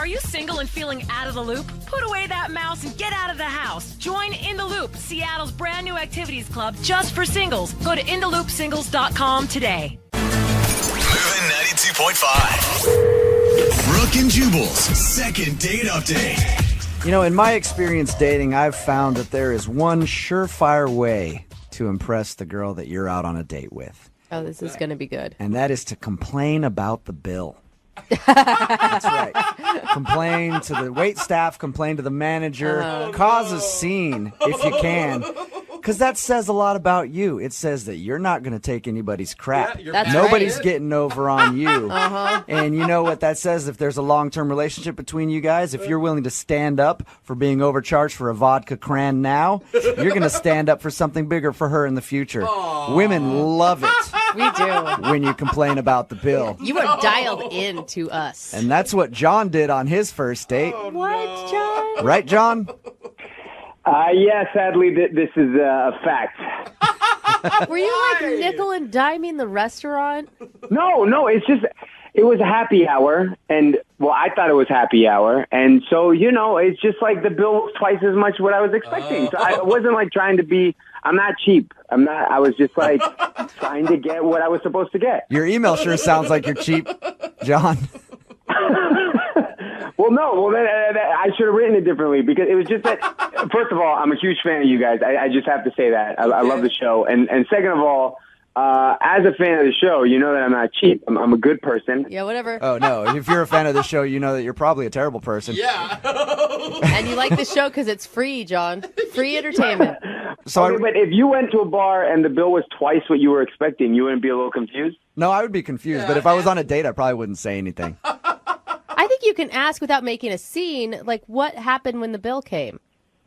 you single and feeling out of the loop? Put away that mouse and get out of the house. Join In the Loop, Seattle's brand new activities club just for singles. Go to intheloopsingles.com today. Moving 92.5. Brooke and Jubal's second date update. You know, in my experience dating, I've found that there is one surefire way to impress the girl that you're out on a date with. Oh, this is going to be good. And that is to complain about the bill. That's right. Complain to the wait staff, complain to the manager, cause a scene if you can. Because that says a lot about you. It says that you're not going to take anybody's crap. That's Nobody's right. getting over on you. And you know what that says? If there's a long-term relationship between you guys, if you're willing to stand up for being overcharged for a vodka cran now, you're going to stand up for something bigger for her in the future. Women love it We do. when you complain about the bill. You are dialed in to us. And that's what John did on his first date. What, John? Right, John? Yeah, sadly, this is a fact. Were you like nickel and diming the restaurant? No, it's just, it was a happy hour, and, well, I thought it was happy hour, and so, you know, it's just like the bill was twice as much what I was expecting. So I wasn't like trying to be, I'm not cheap. I was just like trying to get what I was supposed to get. Your email sure sounds like you're cheap, John. Well, no. I should have written it differently because it was just that, first of all, I'm a huge fan of you guys. I just have to say that. I love the show. And second of all, as a fan of the show, you know that I'm not cheap. I'm a good person. Yeah, whatever. Oh, no. If you're a fan of the show, you know that you're probably a terrible person. Yeah. And you like the show because it's free, John. Free entertainment. So Okay, but if you went to a bar and the bill was twice what you were expecting, you wouldn't be a little confused? No, I would be confused. But if I was on a date, I probably wouldn't say anything. I think you can ask without making a scene, like what happened when the bill came.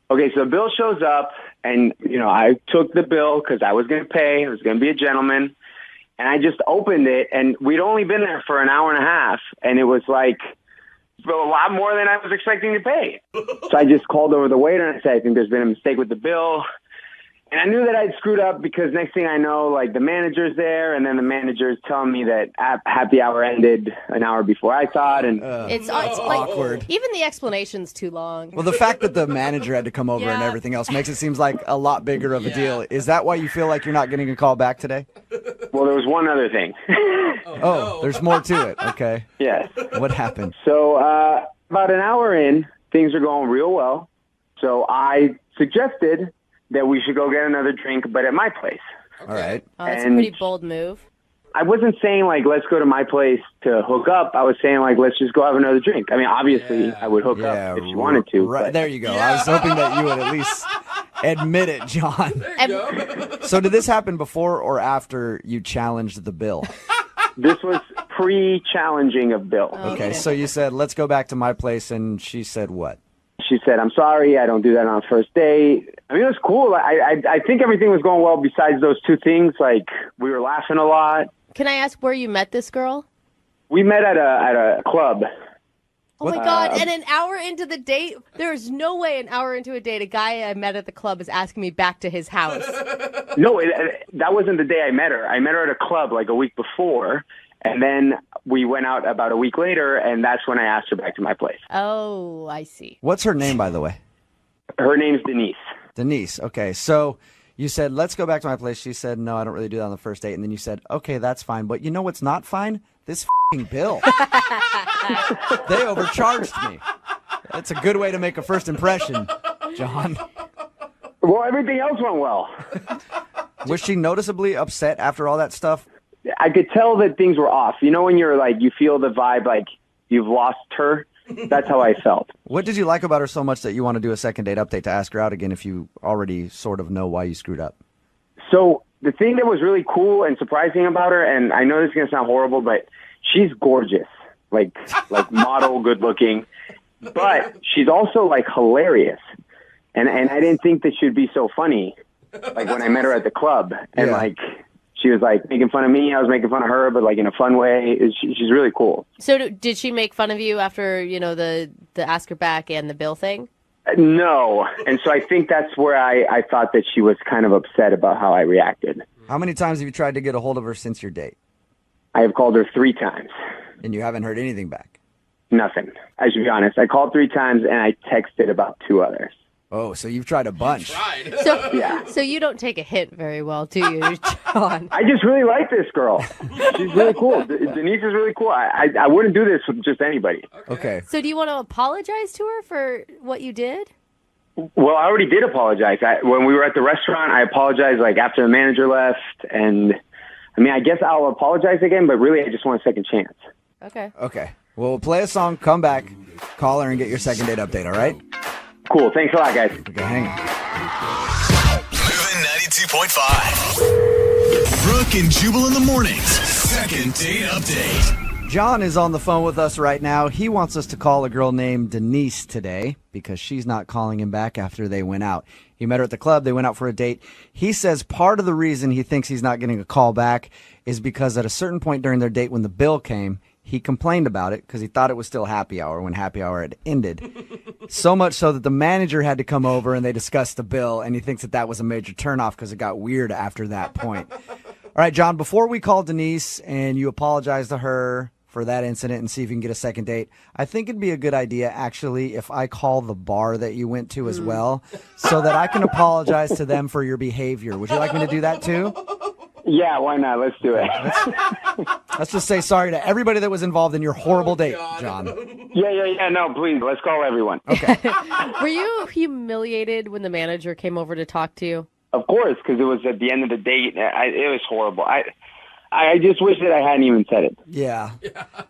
Okay, so the bill shows up, and, you know, I took the bill because I was going to pay. I was going to be a gentleman. And I just opened it, and we'd only been there for an hour and a half, and it was like a lot more than I was expecting to pay. So I just called over the waiter and I said, I think there's been a mistake with the bill. And I knew that I'd screwed up because next thing I know, like, the manager's there, and then the manager's telling me that happy hour ended an hour before I thought. And It's awkward. Like, even the explanation's too long. Well, the fact that the manager had to come over and Yeah. everything else makes it seem like a lot bigger of a deal. Is that why you feel like you're not getting a call back today? well, there was one other thing. Oh, there's more to it. Okay. Yes. What happened? So about an hour in, things are going real well. So I suggested that we should go get another drink, but at my place. All right. Oh, that's a And- pretty bold move. I wasn't saying, like, let's go to my place to hook up. I was saying, like, let's just go have another drink. I mean, obviously, I would hook up if you wanted to. Right. but- There you go. I was hoping that you would at least admit it, John. So did this happen before or after you challenged the bill? This was pre-challenging of Bill. Okay, so you said, let's go back to my place, and she said what? She said, I'm sorry, I don't do that on a first date. I mean, it was cool. I think everything was going well besides those two things. Like, we were laughing a lot. Can I ask where you met this girl? We met at a club. Oh my God. And an hour into the date, there's no way an hour into a date, a guy I met at the club is asking me back to his house. No, that wasn't the day I met her. I met her at a club like a week before, and then we went out about a week later, and that's when I asked her back to my place. Oh, I see. What's her name, by the way? Her name's Denise. Denise. Okay, so you said, let's go back to my place. She said, no, I don't really do that on the first date. And then you said, okay, that's fine. But you know what's not fine? This f***ing bill. They overcharged me. That's a good way to make a first impression, John. Well, everything else went well. Was she noticeably upset after all that stuff? I could tell that things were off. You know when you're like, you feel the vibe like you've lost her? That's how I felt. What did you like about her so much that you want to do a second date update to ask her out again if you already sort of know why you screwed up? So the thing that was really cool and surprising about her, and I know this is going to sound horrible, but she's gorgeous, like model, good looking, but she's also like hilarious. And I didn't think that she'd be so funny, like when I met her at the club, and like she was like making fun of me, I was making fun of her, but like in a fun way. She's really cool. So did she make fun of you after, you know, the ask her back and the bill thing? No. And so I think that's where I thought that she was kind of upset about how I reacted. How many times have you tried to get a hold of her since your date? I have called her 3 times. And you haven't heard anything back? Nothing. I should be honest. I called 3 times and I texted about 2 others. Oh, so you've tried a bunch. So you don't take a hint very well, do you, John? I just really like this girl. She's really cool. Denise is really cool. I wouldn't do this with just anybody. Okay. So do you want to apologize to her for what you did? Well, I already did apologize. When we were at the restaurant, I apologized after the manager left. And I guess I'll apologize again, but really I just want a second chance. Okay. Okay. Well, we'll play a song, come back, call her, and get your second date update, all right? Cool. Thanks a lot, guys. Okay, hang on. Moving 92.5. Brooke and Jubal in the mornings. Second date update. John is on the phone with us right now. He wants us to call a girl named Denise today because she's not calling him back after they went out. He met her at the club. They went out for a date. He says part of the reason he thinks he's not getting a call back is because at a certain point during their date when the bill came, he complained about it because he thought it was still happy hour when happy hour had ended. So much so that the manager had to come over and they discussed the bill, and he thinks that was a major turnoff because it got weird after that point. All right, John, before we call Denise and you apologize to her for that incident and see if you can get a second date, I think it'd be a good idea, actually, if I call the bar that you went to as well so that I can apologize to them for your behavior. Would you like me to do that too? Yeah, why not? Let's do it. Let's just say sorry to everybody that was involved in your horrible date, John. Yeah. No, please. Let's call everyone. Okay. Were you humiliated when the manager came over to talk to you? Of course, because it was at the end of the date. It was horrible. I just wish that I hadn't even said it. Yeah.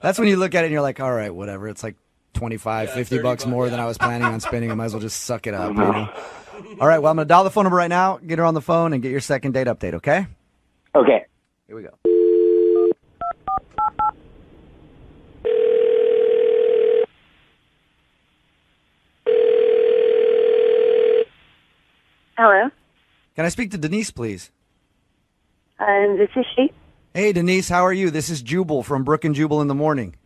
That's when you look at it and you're like, all right, whatever. It's like 25, $50 more than I was planning on spending. I might as well just suck it up. You know? All right, well, I'm going to dial the phone number right now, get her on the phone, and get your second date update, okay? Okay. Here we go. Hello. Can I speak to Denise, please? This is she. Hey, Denise, how are you? This is Jubal from Brooke and Jubal in the morning.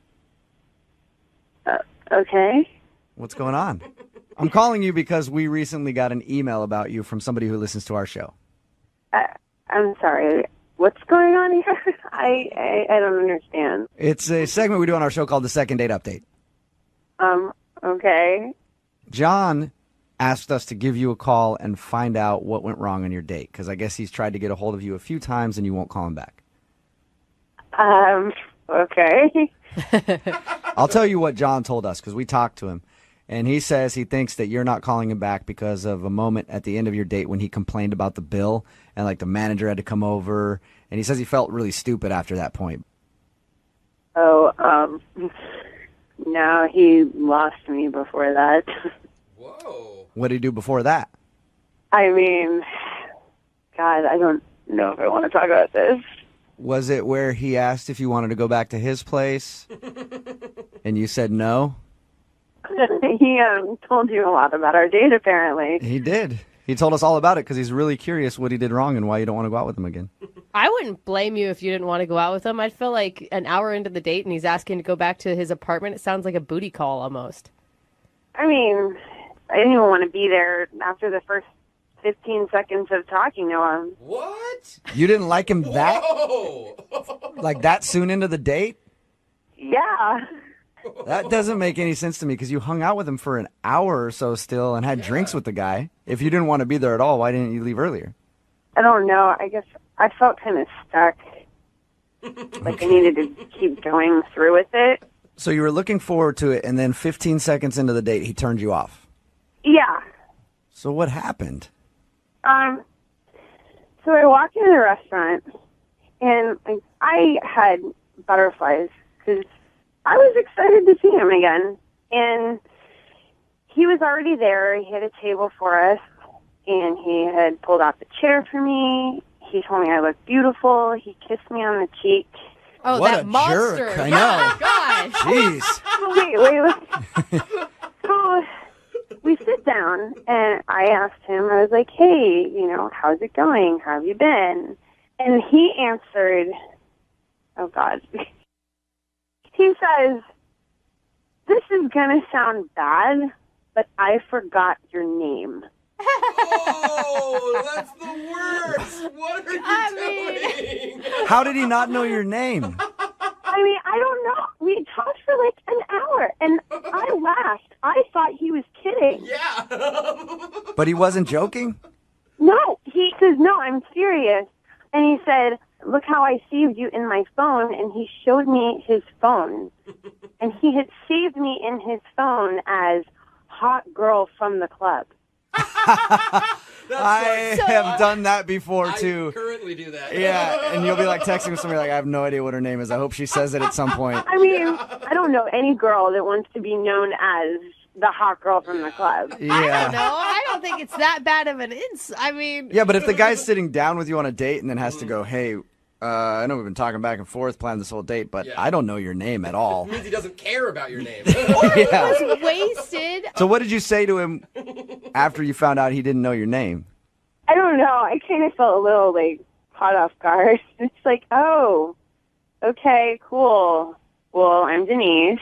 Okay. What's going on? I'm calling you because we recently got an email about you from somebody who listens to our show. I'm sorry. What's going on here? I don't understand. It's a segment we do on our show called the Second Date Update. Okay. John asked us to give you a call and find out what went wrong on your date, because I guess he's tried to get a hold of you a few times and you won't call him back. Okay. I'll tell you what John told us, because we talked to him, and he says he thinks that you're not calling him back because of a moment at the end of your date when he complained about the bill and like the manager had to come over, and he says he felt really stupid after that point. Oh, no, he lost me before that. Whoa. What did he do before that? I mean, God, I don't know if I want to talk about this. Was it where he asked if you wanted to go back to his place and you said no? He told you a lot about our date, apparently. He did. He told us all about it because he's really curious what he did wrong and why you don't want to go out with him again. I wouldn't blame you if you didn't want to go out with him. I'd feel like an hour into the date and he's asking to go back to his apartment. It sounds like a booty call almost. I mean, I didn't even want to be there after the first 15 seconds of talking to him. What? You didn't like him that? Whoa. Like that soon into the date? Yeah. That doesn't make any sense to me because you hung out with him for an hour or so still and had drinks with the guy. If you didn't want to be there at all, why didn't you leave earlier? I don't know. I guess I felt kind of stuck. Like I needed to keep going through with it. So you were looking forward to it, and then 15 seconds into the date, he turned you off. Yeah. So what happened? So I walked into the restaurant, and I had butterflies because I was excited to see him again. And he was already there. He had a table for us, and he had pulled out the chair for me. He told me I looked beautiful. He kissed me on the cheek. Oh, What that a monster. jerk. I Oh, my gosh. Jeez. Wait. So we sit down, and I asked him, I was like, hey, how's it going? How have you been? And he answered, oh, God. He says, this is going to sound bad, but I forgot your name. Oh, that's the worst. What are you doing? How did he not know your name? I mean, I don't know. we talked for like an hour, and I laughed. I thought he was kidding. Yeah. But he wasn't joking? No, he says, no, I'm serious. And he said, look how I saved you in my phone. And he showed me his phone. And he had saved me in his phone as hot girl from the club. I have done that before, too. I currently do that. Yeah, and you'll be like texting somebody like, I have no idea what her name is. I hope she says it at some point. I mean, I don't know any girl that wants to be known as the hot girl from the club. I don't Yeah. know. I don't think it's that bad of an I mean, Yeah, but if the guy's sitting down with you on a date and then has to go, hey, I know we've been talking back and forth, planning this whole date, but Yeah. I don't know your name at all. It means he doesn't care about your name. Yeah. was wasted. So what did you say to him after you found out he didn't know your name? I don't know. I kind of felt a little like caught off guard. It's like, oh, okay, cool. Well, I'm Denise.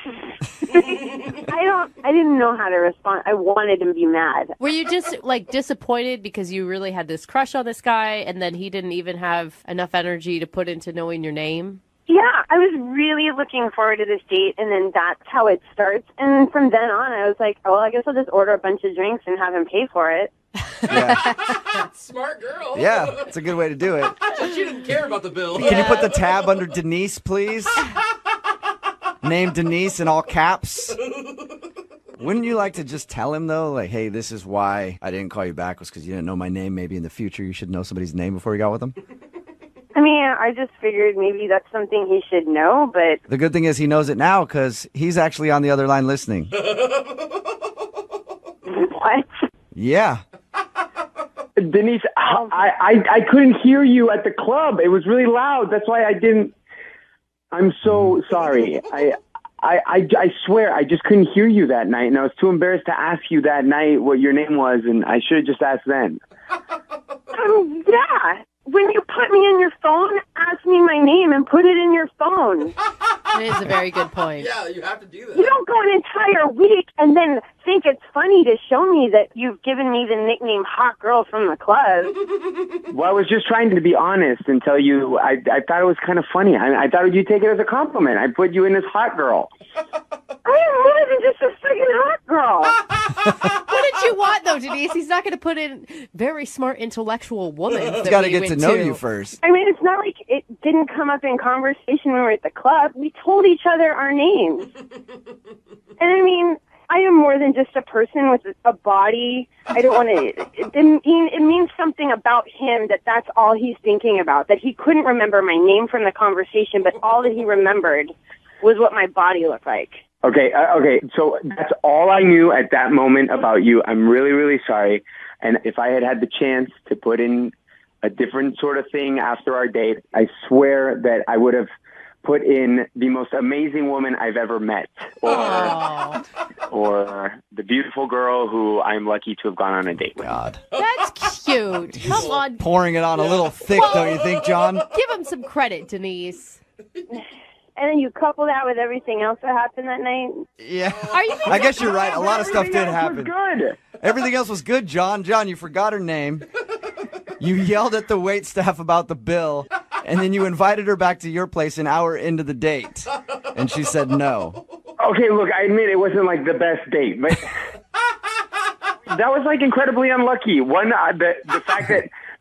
I didn't know how to respond. I wanted him to be mad. Were you just like disappointed because you really had this crush on this guy and then he didn't even have enough energy to put into knowing your name? Yeah, I was really looking forward to this date, and then that's how it starts. And from then on, I was like, oh, well, I guess I'll just order a bunch of drinks and have him pay for it. Yeah, Smart girl. yeah, it's a good way to do it. She didn't care about the bill. Can you put the tab under Denise, please? Name Denise in all caps. Wouldn't you like to just tell him, though, like, hey, this is why I didn't call you back was because you didn't know my name. Maybe in the future you should know somebody's name before you got with them? I mean, I just figured maybe that's something he should know, but The good thing is he knows it now because he's actually on the other line listening. what? Yeah. Denise, I couldn't hear you at the club. It was really loud. That's why I didn't. I'm so sorry. I swear I just couldn't hear you that night, and I was too embarrassed to ask you that night what your name was, and I should have just asked then. Yeah. When you put me in your phone, ask me my name and put it in your phone. That is a very good point. Yeah, you have to do that. You don't go an entire week and then think it's funny to show me that you've given me the nickname Hot Girl from the club. Well, I was just trying to be honest and tell you I thought it was kind of funny. I thought you'd take it as a compliment. I put you in as hot girl. I am more than just a freaking hot girl. What did you want, though, Denise? He's not going to put in very smart, intellectual woman. He's got to get to know you first. I mean, it's not like it didn't come up in conversation when we were at the club. We told each other our names. And I mean, I am more than just a person with a body. I don't want to. It means something about him that's all he's thinking about. That he couldn't remember my name from the conversation, but all that he remembered was what my body looked like. Okay, so that's all I knew at that moment about you. I'm really, really sorry. And if I had the chance to put in a different sort of thing after our date, I swear that I would have put in the most amazing woman I've ever met, or the beautiful girl who I'm lucky to have gone on a date with. God. That's cute. Come on. Pouring it on a little thick, don't you think, John? Give him some credit, Denise. And then you couple that with everything else that happened that night. Yeah. Are you I guess you're right. A lot of stuff did Everything else was happen. good. Everything else was good, John. John, you forgot her name. You yelled at the wait staff about the bill, and then you invited her back to your place an hour into the date, and she said no. Okay, look, I admit it wasn't like the best date, but that was like incredibly unlucky. One, the fact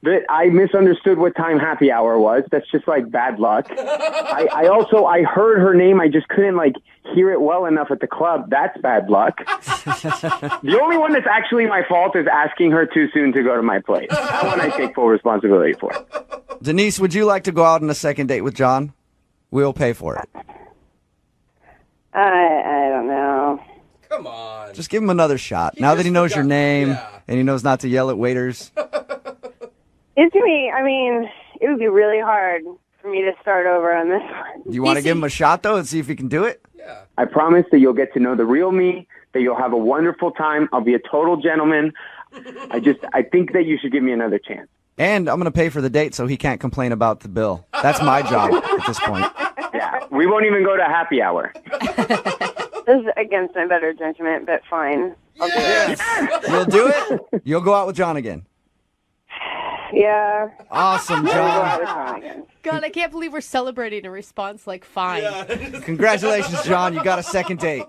that I misunderstood what time happy hour was, that's just like bad luck. I heard her name, I just couldn't like hear it well enough at the club. That's bad luck. The only one that's actually my fault is asking her too soon to go to my place. That one I take full responsibility for. Denise, would you like to go out on a second date with John? We'll pay for it. I don't know. Come on. Just give him another shot. Now that he knows your name and he knows not to yell at waiters. It's me. I mean, it would be really hard for me to start over on this one. Do you want to give him a shot, though, and see if he can do it? Yeah. I promise that you'll get to know the real me, that you'll have a wonderful time. I'll be a total gentleman. I think that you should give me another chance. And I'm going to pay for the date so he can't complain about the bill. That's my job at this point. Yeah, we won't even go to happy hour. This is against my better judgment, but fine. I'll do it. You'll do it? You'll go out with John again. Yeah. Awesome, Never go out John. with John again. God, I can't believe we're celebrating a response like fine. Congratulations, John. You got a second date.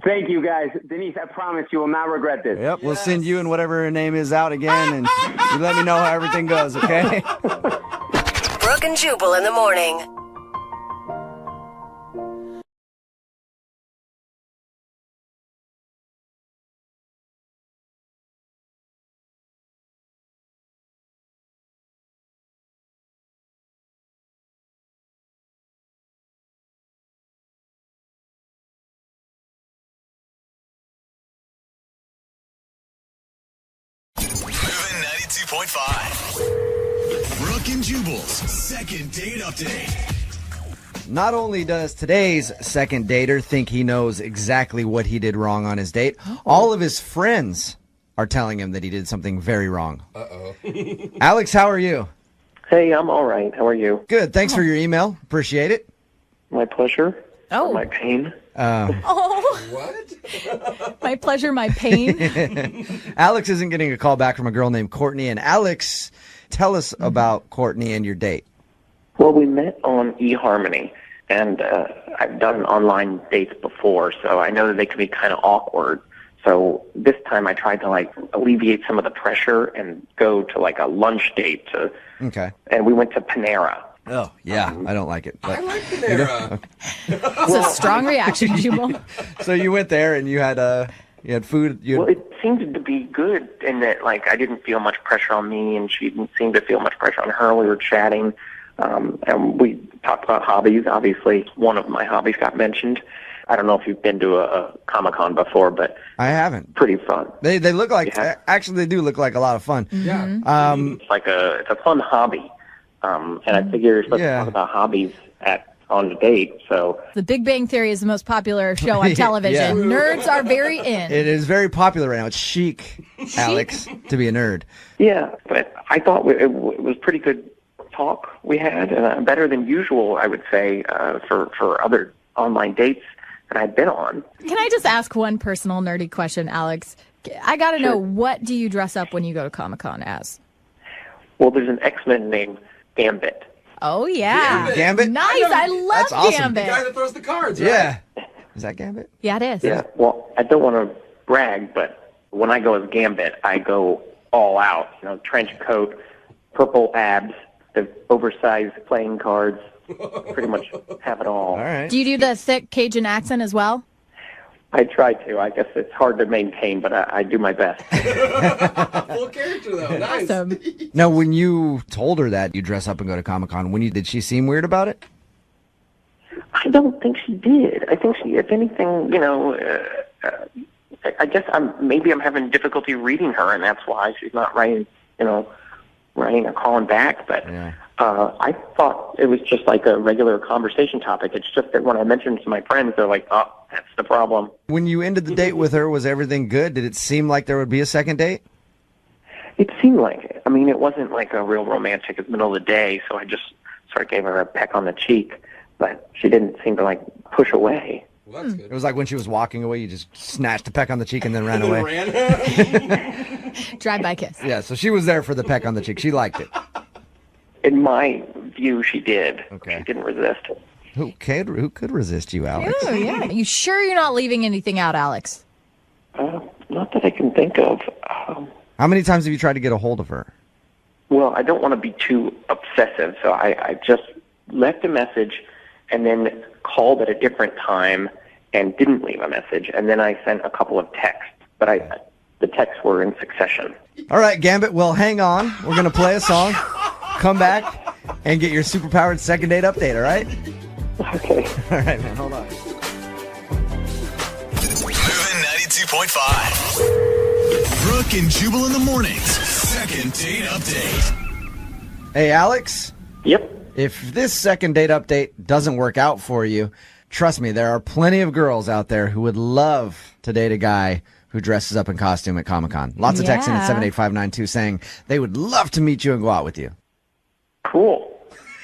Thank you, guys. Denise, I promise you will not regret this. Yep, we'll send you and whatever her name is out again, and you let me know how everything goes, okay? Brooke and Jubal in the morning. Moving 92.5. Brooke and Jubal's second date update. Not only does today's second dater think he knows exactly what he did wrong on his date, all of his friends are telling him that he did something very wrong. Uh-oh. Alex, how are you? Hey, I'm all right. How are you? Good. Thanks for your email. Appreciate it. My pleasure. Oh. Or my pain. Oh, What? my pleasure, my pain. Alex isn't getting a call back from a girl named Courtney. And Alex, tell us about Courtney and your date. Well, we met on eHarmony, and I've done online dates before, so I know that they can be kind of awkward. So this time I tried to, alleviate some of the pressure and go to, a lunch date. Okay. And we went to Panera. Oh, yeah. I don't like it. I But, like Panera. That's a strong reaction, Jubal. so you went there and you had food. Well, it seemed to be good in that, I didn't feel much pressure on me, and she didn't seem to feel much pressure on her. We were chatting, and we talked about hobbies. Obviously, one of my hobbies got mentioned. I don't know if you've been to a Comic-Con before, but I haven't. pretty fun. They look like, Yeah. actually, they do look like a lot of fun. Yeah. It's a fun hobby, and I figure you're supposed to talk about hobbies on the date. So The Big Bang Theory is the most popular show on television. Yeah. Nerds are very in. It is very popular right now. It's chic, Alex, to be a nerd. yeah, but I thought it was pretty good talk we had, better than usual, I would say, for other online dates that I've been on. Can I just ask one personal nerdy question, Alex? I got to know, what do you dress up when you go to Comic-Con as? Well, there's an X-Men named Gambit. Oh, yeah. Gambit? Nice. I love That's awesome. The Gambit. guy that throws the cards, right? Yeah. Is that Gambit? Yeah, it is. Yeah, well, I don't want to brag, but when I go as Gambit, I go all out. Trench coat, purple abs, the oversized playing cards, pretty much have it all. All right. Do you do the thick Cajun accent as well? I try to. I guess it's hard to maintain, but I do my best. Full character, though. Nice. Awesome. Now, when you told her that you dress up and go to Comic-Con, did she seem weird about it? I don't think she did. I think she, if anything, I guess maybe I'm having difficulty reading her, and that's why she's not writing or calling back. But Yeah. I thought it was just like a regular conversation topic. It's just that when I mentioned it to my friends, they're like, "Oh, that's the problem." When you ended the date with her, was everything good? Did it seem like there would be a second date? It seemed like it. I mean, it wasn't like a real romantic in the middle of the day, so I just sort of gave her a peck on the cheek, but she didn't seem to push away. Well, that's It good. was like when she was walking away, you just snatched a peck on the cheek and then ran away. Ran. Drive-by kiss. Yeah, so she was there for the peck on the cheek. She liked it. In my view, she did. Okay. She didn't resist. Who could resist you, Alex? Oh, yeah. You sure you're not leaving anything out, Alex? Not that I can think of. How many times have you tried to get a hold of her? Well, I don't want to be too obsessive, so I just left a message and then called at a different time and didn't leave a message, and then I sent a couple of texts, but the texts were in succession. All right, Gambit, well, hang on. We're going to play a song, come back, and get your superpowered second date update, all right? Okay. All right, man, hold on. Moving 92.5. Brooke and Jubal in the mornings. Second date update. Hey, Alex, Yep. if this second date update doesn't work out for you, trust me, there are plenty of girls out there who would love to date a guy who dresses up in costume at Comic-Con. Lots of texting at 78592 saying they would love to meet you and go out with you. Cool.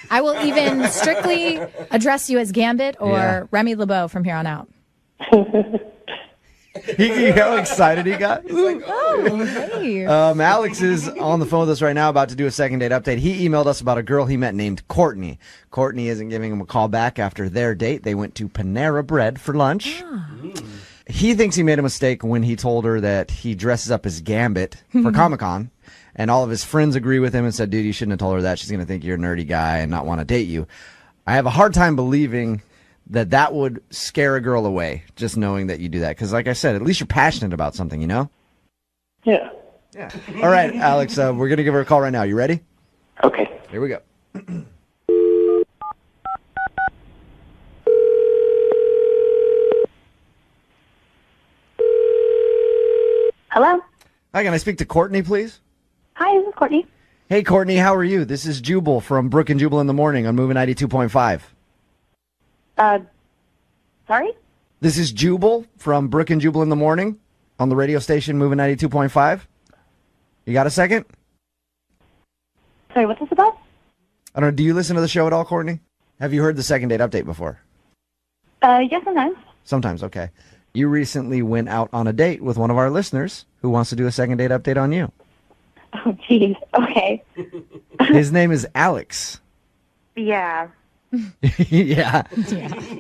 I will even strictly address you as Gambit or Yeah. Remy LeBeau from here on out. How excited he got. Oh, hey. Alex is on the phone with us right now about to do a second date update. He emailed us about a girl he met named Courtney. Courtney isn't giving him a call back after their date. They went to Panera Bread for lunch. He thinks he made a mistake when he told her that he dresses up as Gambit for Comic-Con. And all of his friends agree with him and said, dude, you shouldn't have told her that. She's going to think you're a nerdy guy and not want to date you. I have a hard time believing that would scare a girl away, just knowing that you do that. Because like I said, at least you're passionate about something, you know? Yeah. Yeah. All right, Alex, we're going to give her a call right now. You ready? Okay. Here we go. Hello? Hi, can I speak to Courtney, please? Hi, this is Courtney. Hey, Courtney, how are you? This is Jubal from Brooke and Jubal in the Morning on Moving 92.5. Sorry? This is Jubal from Brooke and Jubal in the Morning on the radio station Moving 92.5. You got a second? Sorry, what's this about? I don't know. Do you listen to the show at all, Courtney? Have you heard the second date update before? Yes, sometimes. Sometimes, okay. You recently went out on a date with one of our listeners who wants to do a second date update on you. Oh, jeez. Okay. His name is Alex. Yeah. Yeah.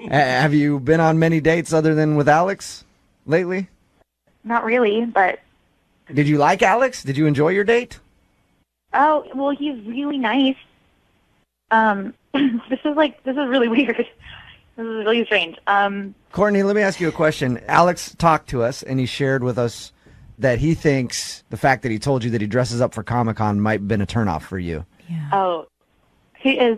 Have you been on many dates other than with Alex lately? Not really, but... Did you like Alex? Did you enjoy your date? Oh, well, he's really nice. This is really weird. This is really strange. Courtney, let me ask you a question. Alex talked to us, and he shared with us that he thinks the fact that he told you that he dresses up for Comic-Con might have been a turnoff for you. Yeah. Oh, he is...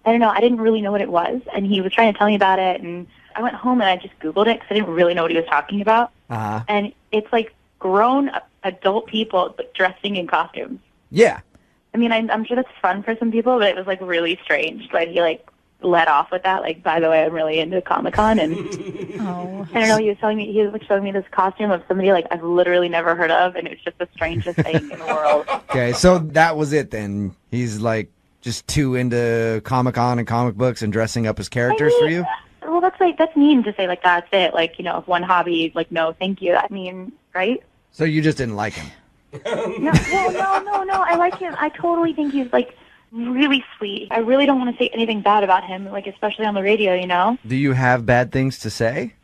I don't know. I didn't really know what it was, and he was trying to tell me about it, and I went home and I just Googled it because I didn't really know what he was talking about. Uh-huh. And it's like grown adult people but dressing in costumes. Yeah. I mean, I'm sure that's fun for some people, but it was like really strange. But he like let off with that. Like, by the way, I'm really into Comic-Con, and Oh. I don't know. He was like showing me this costume of somebody like I've literally never heard of, and it was just the strangest thing in the world. Okay, so that was it then. He's like just too into Comic-Con and comic books and dressing up as characters for you? Well, that's mean to say like that's it. Like, you know, if one hobby, like no, thank you. I mean, right? So you just didn't like him? No. I like him. I totally think he's like really sweet. I really don't want to say anything bad about him, like especially on the radio, you know? Do you have bad things to say?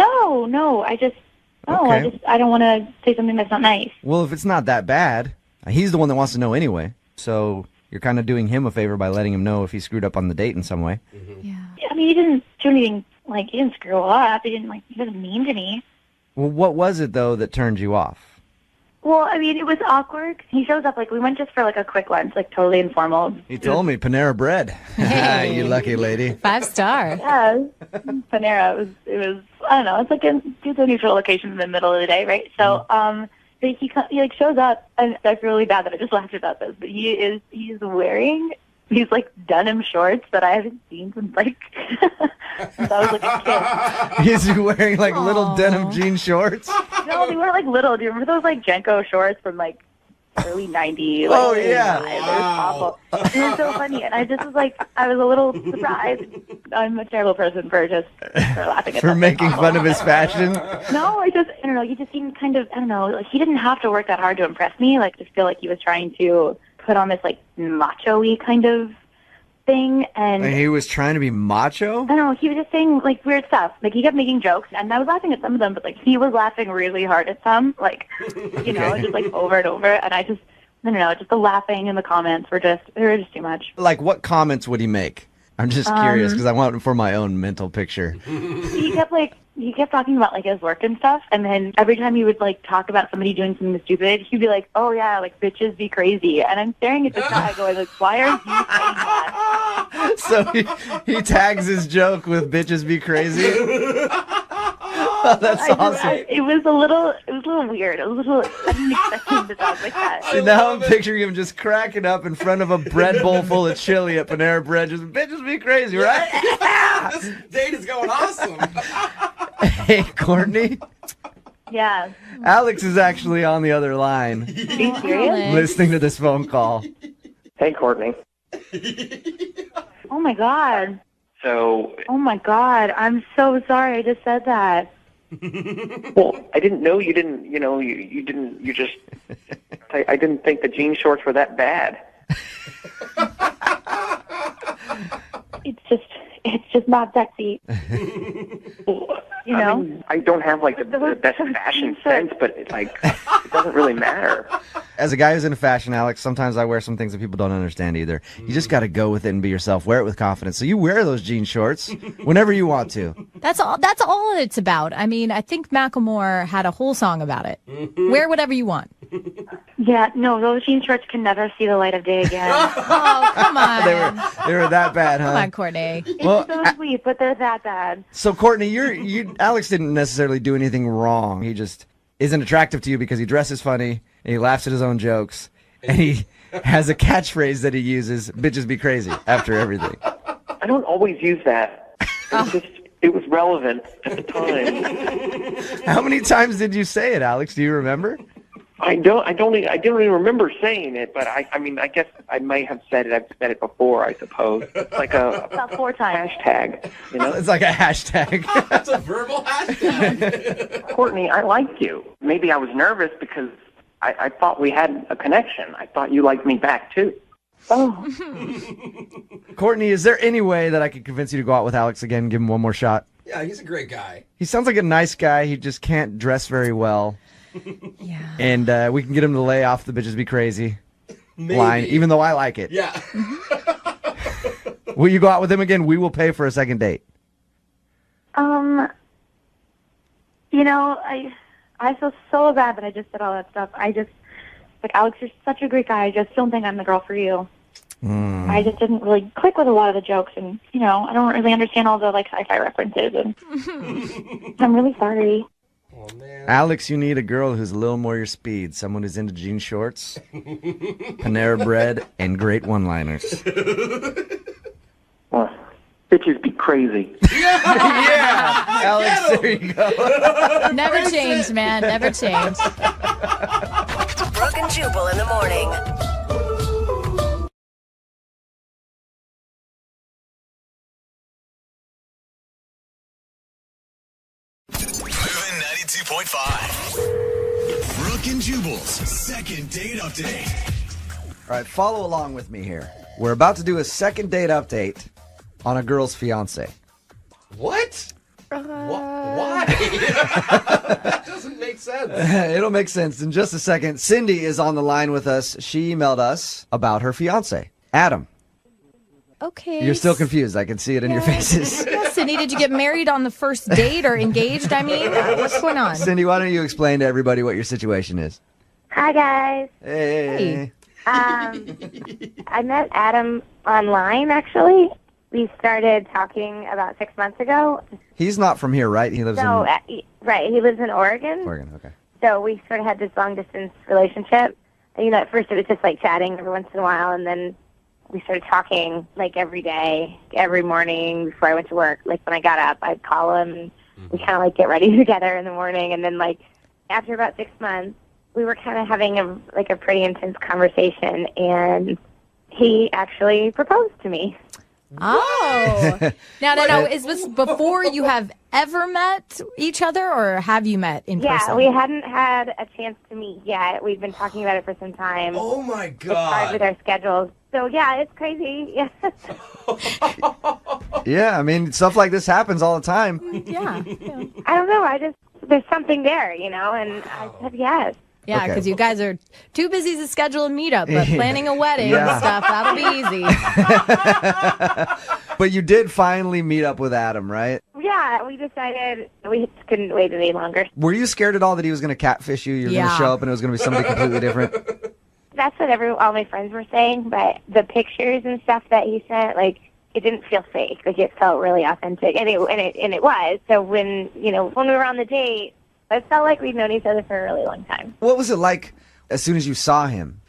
No. I don't want to say something that's not nice. Well, if it's not that bad, he's the one that wants to know anyway. So you're kind of doing him a favor by letting him know if he screwed up on the date in some way. Yeah. I mean, he didn't do anything, like, he didn't screw up. He wasn't mean to me. Well, what was it, though, that turned you off? Well, I mean, it was awkward. He shows up, like, we went just for, like, a quick lunch, like, totally informal. He told me Panera Bread. Hey. You lucky lady. 5-star. Yeah, Panera. It was, I don't know, it's like a neutral location in the middle of the day, right? So, but he like shows up, and I feel really bad that I just laughed about this, but he's wearing these like denim shorts that I haven't seen since like since I was like a kid. He's wearing like little denim jean shorts. No, they weren't like little. Do you remember those like Jenko shorts from like early '90s? Like, Oh, yeah. It was awful. It was so funny, and I just was like, I was a little surprised. I'm a terrible person for laughing at For that. making fun of his fashion. No, I don't know. He just seemed kind of, I don't know, like he didn't have to work that hard to impress me. Like, just feel like he was trying to put on this like macho-y kind of thing. And He was trying to be macho? I don't know, he was just saying like weird stuff. Like he kept making jokes, and I was laughing at some of them, but like he was laughing really hard at some, like, you know, just like over and over. And I don't know, just the laughing and the comments were just too much. Like, what comments would he make? I'm just curious because I want it for my own mental picture. He kept talking about like his work and stuff, and then every time he would like talk about somebody doing something stupid, he'd be like, "Oh yeah, like bitches be crazy." And I'm staring at this guy going, like, "Why are you saying that?" So he tags his joke with "bitches be crazy." Oh, that's awesome. It was a little weird. I didn't expect him to talk like that. See, now I'm picturing him just cracking up in front of a bread bowl full of chili at Panera Bread. Just, bitches be crazy, right? This date is going awesome. Hey, Courtney. Yeah. Alex is actually on the other line, Are you serious? listening to this phone call. Hey, Courtney. Oh my god. So, Oh my god. I'm so sorry I just said that. Well, I didn't know you didn't, I didn't think the jean shorts were that bad. It's just not sexy. I don't have like the best fashion sense, but it's like it doesn't really matter. As a guy who's into fashion, Alex, sometimes I wear some things that people don't understand either. You just got to go with it and be yourself. Wear it with confidence. So you wear those jean shorts whenever you want to. That's all it's about. I mean, I think Macklemore had a whole song about it. Wear whatever you want. Yeah, no, those jean shorts can never see the light of day again. Oh, come on. They were that bad, huh? Come on, Courtney. It's so sweet, but they're that bad. So Courtney, Alex didn't necessarily do anything wrong. He just isn't attractive to you because he dresses funny and he laughs at his own jokes and he has a catchphrase that he uses, "Bitches be crazy," after everything. I don't always use that. It was relevant at the time. How many times did you say it, Alex? Do you remember? I don't even remember saying it, but I mean, I guess I might have said it. I've said it before, I suppose. It's like about 4 times. Hashtag, you know? It's like a hashtag. That's a verbal hashtag. Courtney, I liked you. Maybe I was nervous because I thought we had a connection. I thought you liked me back, too. Oh. Courtney, is there any way that I could convince you to go out with Alex again and give him one more shot? Yeah, he's a great guy. He sounds like a nice guy. He just can't dress very well. Yeah. And we can get him to lay off the "bitches be crazy" Maybe. line, even though I like it. Yeah. Will you go out with him again? We will pay for a second date. I feel so bad that I just said all that stuff. Alex, you're such a great guy. I just don't think I'm the girl for you. I just didn't really click with a lot of the jokes, and, I don't really understand all the, sci-fi references, and I'm really sorry. Oh, man. Alex, you need a girl who's a little more your speed. Someone who's into jean shorts, Panera Bread, and great one-liners. Bitches be crazy. Yeah! Alex, there you go. Never change, man. Never change. Brooke and Jubal in the morning. Moving 92.5. Brooke and Jubal's second date update. All right, follow along with me here. We're about to do a second date update on a girl's fiance. What? Why? That doesn't make sense. It'll make sense in just a second. Cindy is on the line with us. She emailed us about her fiance, Adam. Okay. You're still confused. I can see it in your faces. Yeah, Cindy, did you get married on the first date or engaged? I mean, what's going on? Cindy, why don't you explain to everybody what your situation is? Hi, guys. Hey. I met Adam online, actually. We started talking about 6 months ago. He's not from here, right? He lives in Right, he lives in Oregon. Oregon, okay. So we sort of had this long-distance relationship. At first it was just chatting every once in a while, and then we started talking every day, every morning before I went to work. When I got up, I'd call him, and we kind of get ready together in the morning. And then after about 6 months, we were kind of having a pretty intense conversation, and he actually proposed to me. Oh. No. Is this before you have ever met each other, or have you met in person? Yeah, we hadn't had a chance to meet yet. We've been talking about it for some time. Oh, my It's hard with God. our schedules. So, yeah, it's crazy. Yeah. Yeah, I mean, stuff like this happens all the time. Yeah. I don't know. There's something there, and I said yes. Yeah, because you guys are too busy to schedule a meetup, but planning a wedding Yeah. and stuff, that'll be easy. But you did finally meet up with Adam, right? Yeah, we decided we couldn't wait any longer. Were you scared at all that he was going to catfish you? You were going to Yeah. show up and it was going to be somebody completely different? That's what all my friends were saying, but the pictures and stuff that he sent, it didn't feel fake. It felt really authentic, and it was. So when we were on the date, it felt like we'd known each other for a really long time. What was it like as soon as you saw him?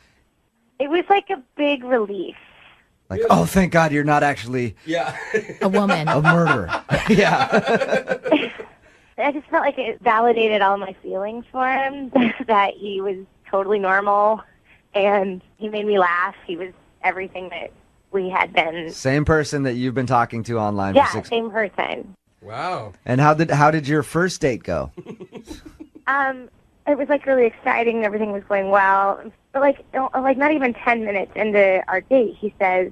It was like a big relief. Oh, thank God you're not actually A woman. a murderer. Yeah. I just felt like it validated all my feelings for him, that he was totally normal, and he made me laugh. He was everything that we had been. Same person that you've been talking to online Yeah, for 6 same person. Wow. And how did your first date go? It was like really exciting. Everything was going well. But like not even 10 minutes into our date, he says,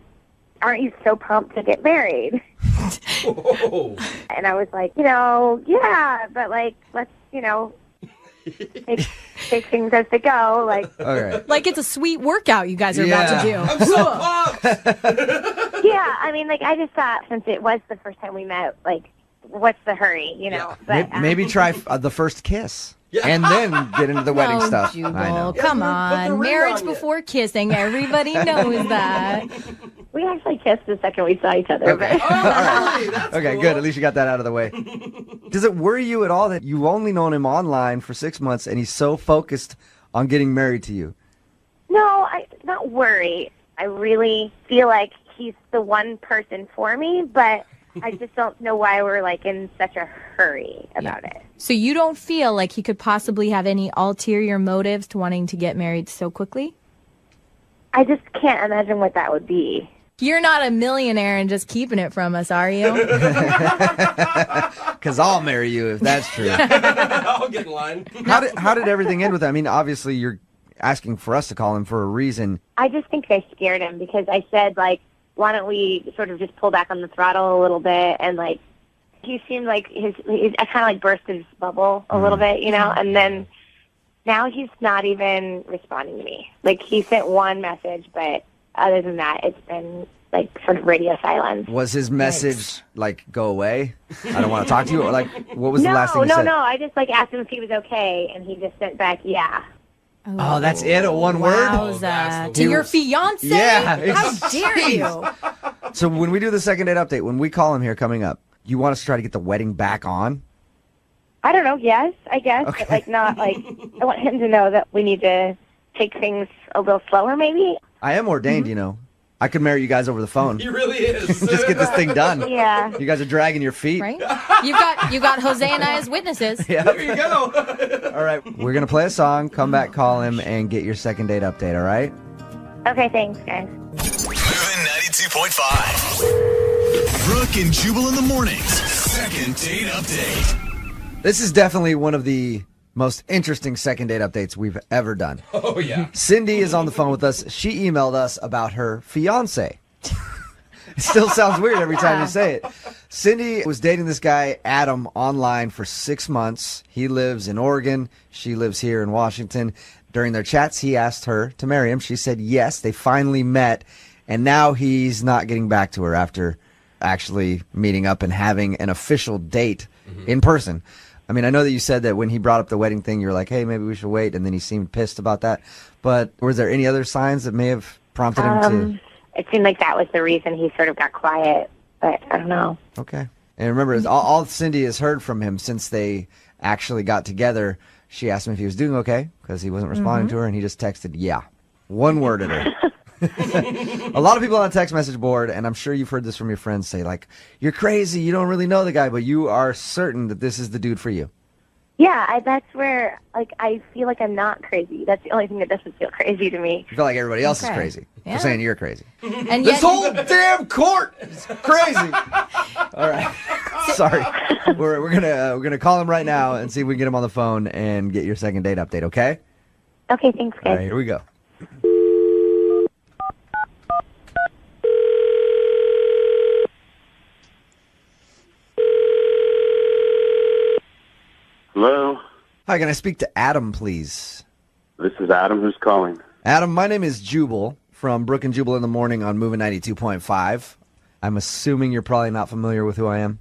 "Aren't you so pumped to get married?" Oh. And I was like, yeah, but like, let's, take things as they go. Like, Okay. Like it's a sweet workout you guys are about to do. I'm so pumped. yeah, I mean, like, I just thought since it was the first time we met, like, what's the hurry, But Maybe try the first kiss. Yeah. And then get into the wedding No, stuff. Jubal, I know. come Yeah, put the on. ring Marriage on you. before kissing. Everybody knows that. we actually kissed the second we saw each other. Okay. But All right. Really? That's Okay, cool. good. At least you got that out of the way. Does it worry you at all that you've only known him online for 6 months and he's so focused on getting married to you? no, not worry. I really feel like he's the one person for me, but I just don't know why we're like in such a hurry about it. So you don't feel like he could possibly have any ulterior motives to wanting to get married so quickly? I just can't imagine what that would be. You're not a millionaire and just keeping it from us, are you? Because I'll marry you if that's true. I'll get in line. How did everything end with that? I mean, obviously you're asking for us to call him for a reason. I just think I scared him because I said, like, why don't we sort of just pull back on the throttle a little bit? And, like, he seemed like I kind of, like, burst his bubble a little bit, And then now he's not even responding to me. Like, he sent one message, but other than that, it's been, like, sort of radio silence. Was his message like, go away? I don't want to talk to you? Or, like, what was the last thing he said? No. I just, like, asked him if he was okay, and he just sent back, yeah. Oh, that's it? A one word? Wowza. To your fiance? Yeah. How dare you? So when we do the second date update, when we call him here coming up, you want us to try to get the wedding back on? I don't know, yes, I guess. Okay. But, like, not, like, I want him to know that we need to take things a little slower, maybe. I am ordained, I could marry you guys over the phone. He really is. Just get this thing done. Yeah. You guys are dragging your feet. Right? You got Jose and I as witnesses. Yeah. There you go. All right. We're going to play a song, come back, call him, and get your second date update, all right? Okay, thanks, guys. Moving 92.5. Brooke and Jubal in the mornings. Second date update. This is definitely one of the most interesting second date updates we've ever done. Oh, yeah. Cindy is on the phone with us. She emailed us about her fiance. It still sounds weird every time you say it. Cindy was dating this guy, Adam, online for 6 months. He lives in Oregon. She lives here in Washington. During their chats, he asked her to marry him. She said yes. They finally met, and now he's not getting back to her after actually meeting up and having an official date in person. I mean, I know that you said that when he brought up the wedding thing, you were like, hey, maybe we should wait, and then he seemed pissed about that. But were there any other signs that may have prompted him to... It seemed like that was the reason he sort of got quiet, but I don't know. Okay. And remember, all Cindy has heard from him since they actually got together, she asked him if he was doing okay, because he wasn't responding to her, and he just texted, yeah. One word at her. A lot of people on the text message board, and I'm sure you've heard this from your friends, say, like, you're crazy, you don't really know the guy, but you are certain that this is the dude for you. Yeah, that's where, like, I feel like I'm not crazy. That's the only thing that doesn't feel crazy to me. You feel like everybody else is Okay. crazy Yeah. for saying you're crazy. And This yet, whole damn court is crazy. All right. Sorry. We're gonna call him right now and see if we can get him on the phone and get your second date update, okay? Okay, thanks, guys. All right, here we go. Hello, Hi, can I speak to Adam, please? this is Adam who's calling. Adam, my name is Jubal from Brooke and Jubal in the Morning on Moving 92.5. I'm assuming you're probably not familiar with who I am.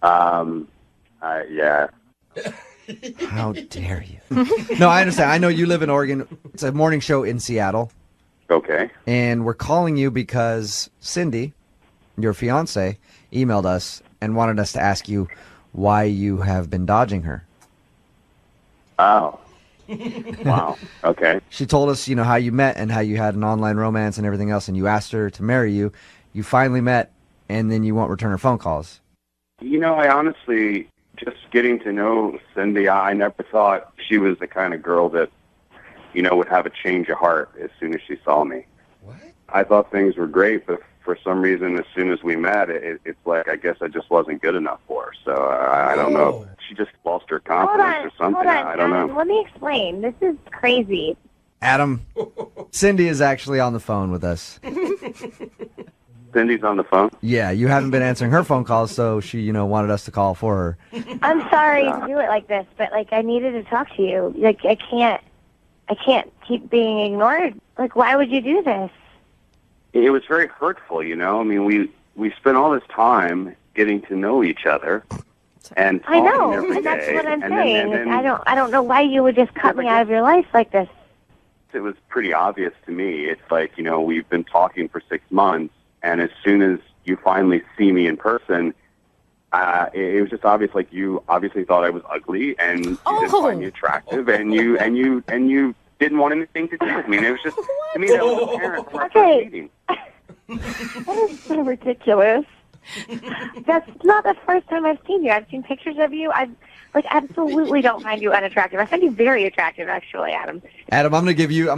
Yeah. How dare you? No, I understand. I know you live in Oregon. It's a morning show in Seattle. Okay. And we're calling you because Cindy, your fiance, emailed us and wanted us to ask you why you have been dodging her. Oh. Wow. Okay. She told us, how you met and how you had an online romance and everything else, and you asked her to marry you. You finally met, and then you won't return her phone calls. I honestly, just getting to know Cindy, I never thought she was the kind of girl that, would have a change of heart as soon as she saw me. What? I thought things were great for some reason, as soon as we met, it's like I guess I just wasn't good enough for her. So I don't know. She just lost her confidence or something. I don't know. Let me explain. This is crazy. Adam, Cindy is actually on the phone with us. Cindy's on the phone? Yeah, you haven't been answering her phone calls, so she, wanted us to call for her. I'm sorry to do it like this, but like I needed to talk to you. Like I can't keep being ignored. Like why would you do this? It was very hurtful, I mean, we spent all this time getting to know each other and talking I know, every and that's day, what I'm and saying. then I don't know why you would just cut me out of your life like this. it was pretty obvious to me. It's like, we've been talking for 6 months, and as soon as you finally see me in person, it was just obvious. Like you obviously thought I was ugly, and you didn't find me attractive, and you didn't want anything to do with me. And it was just to me that was apparent from our first meeting. That is so ridiculous. That's not the first time I've seen you. I've seen pictures of you. I absolutely don't find you unattractive. I find you very attractive, actually, Adam. Adam, I'm gonna give you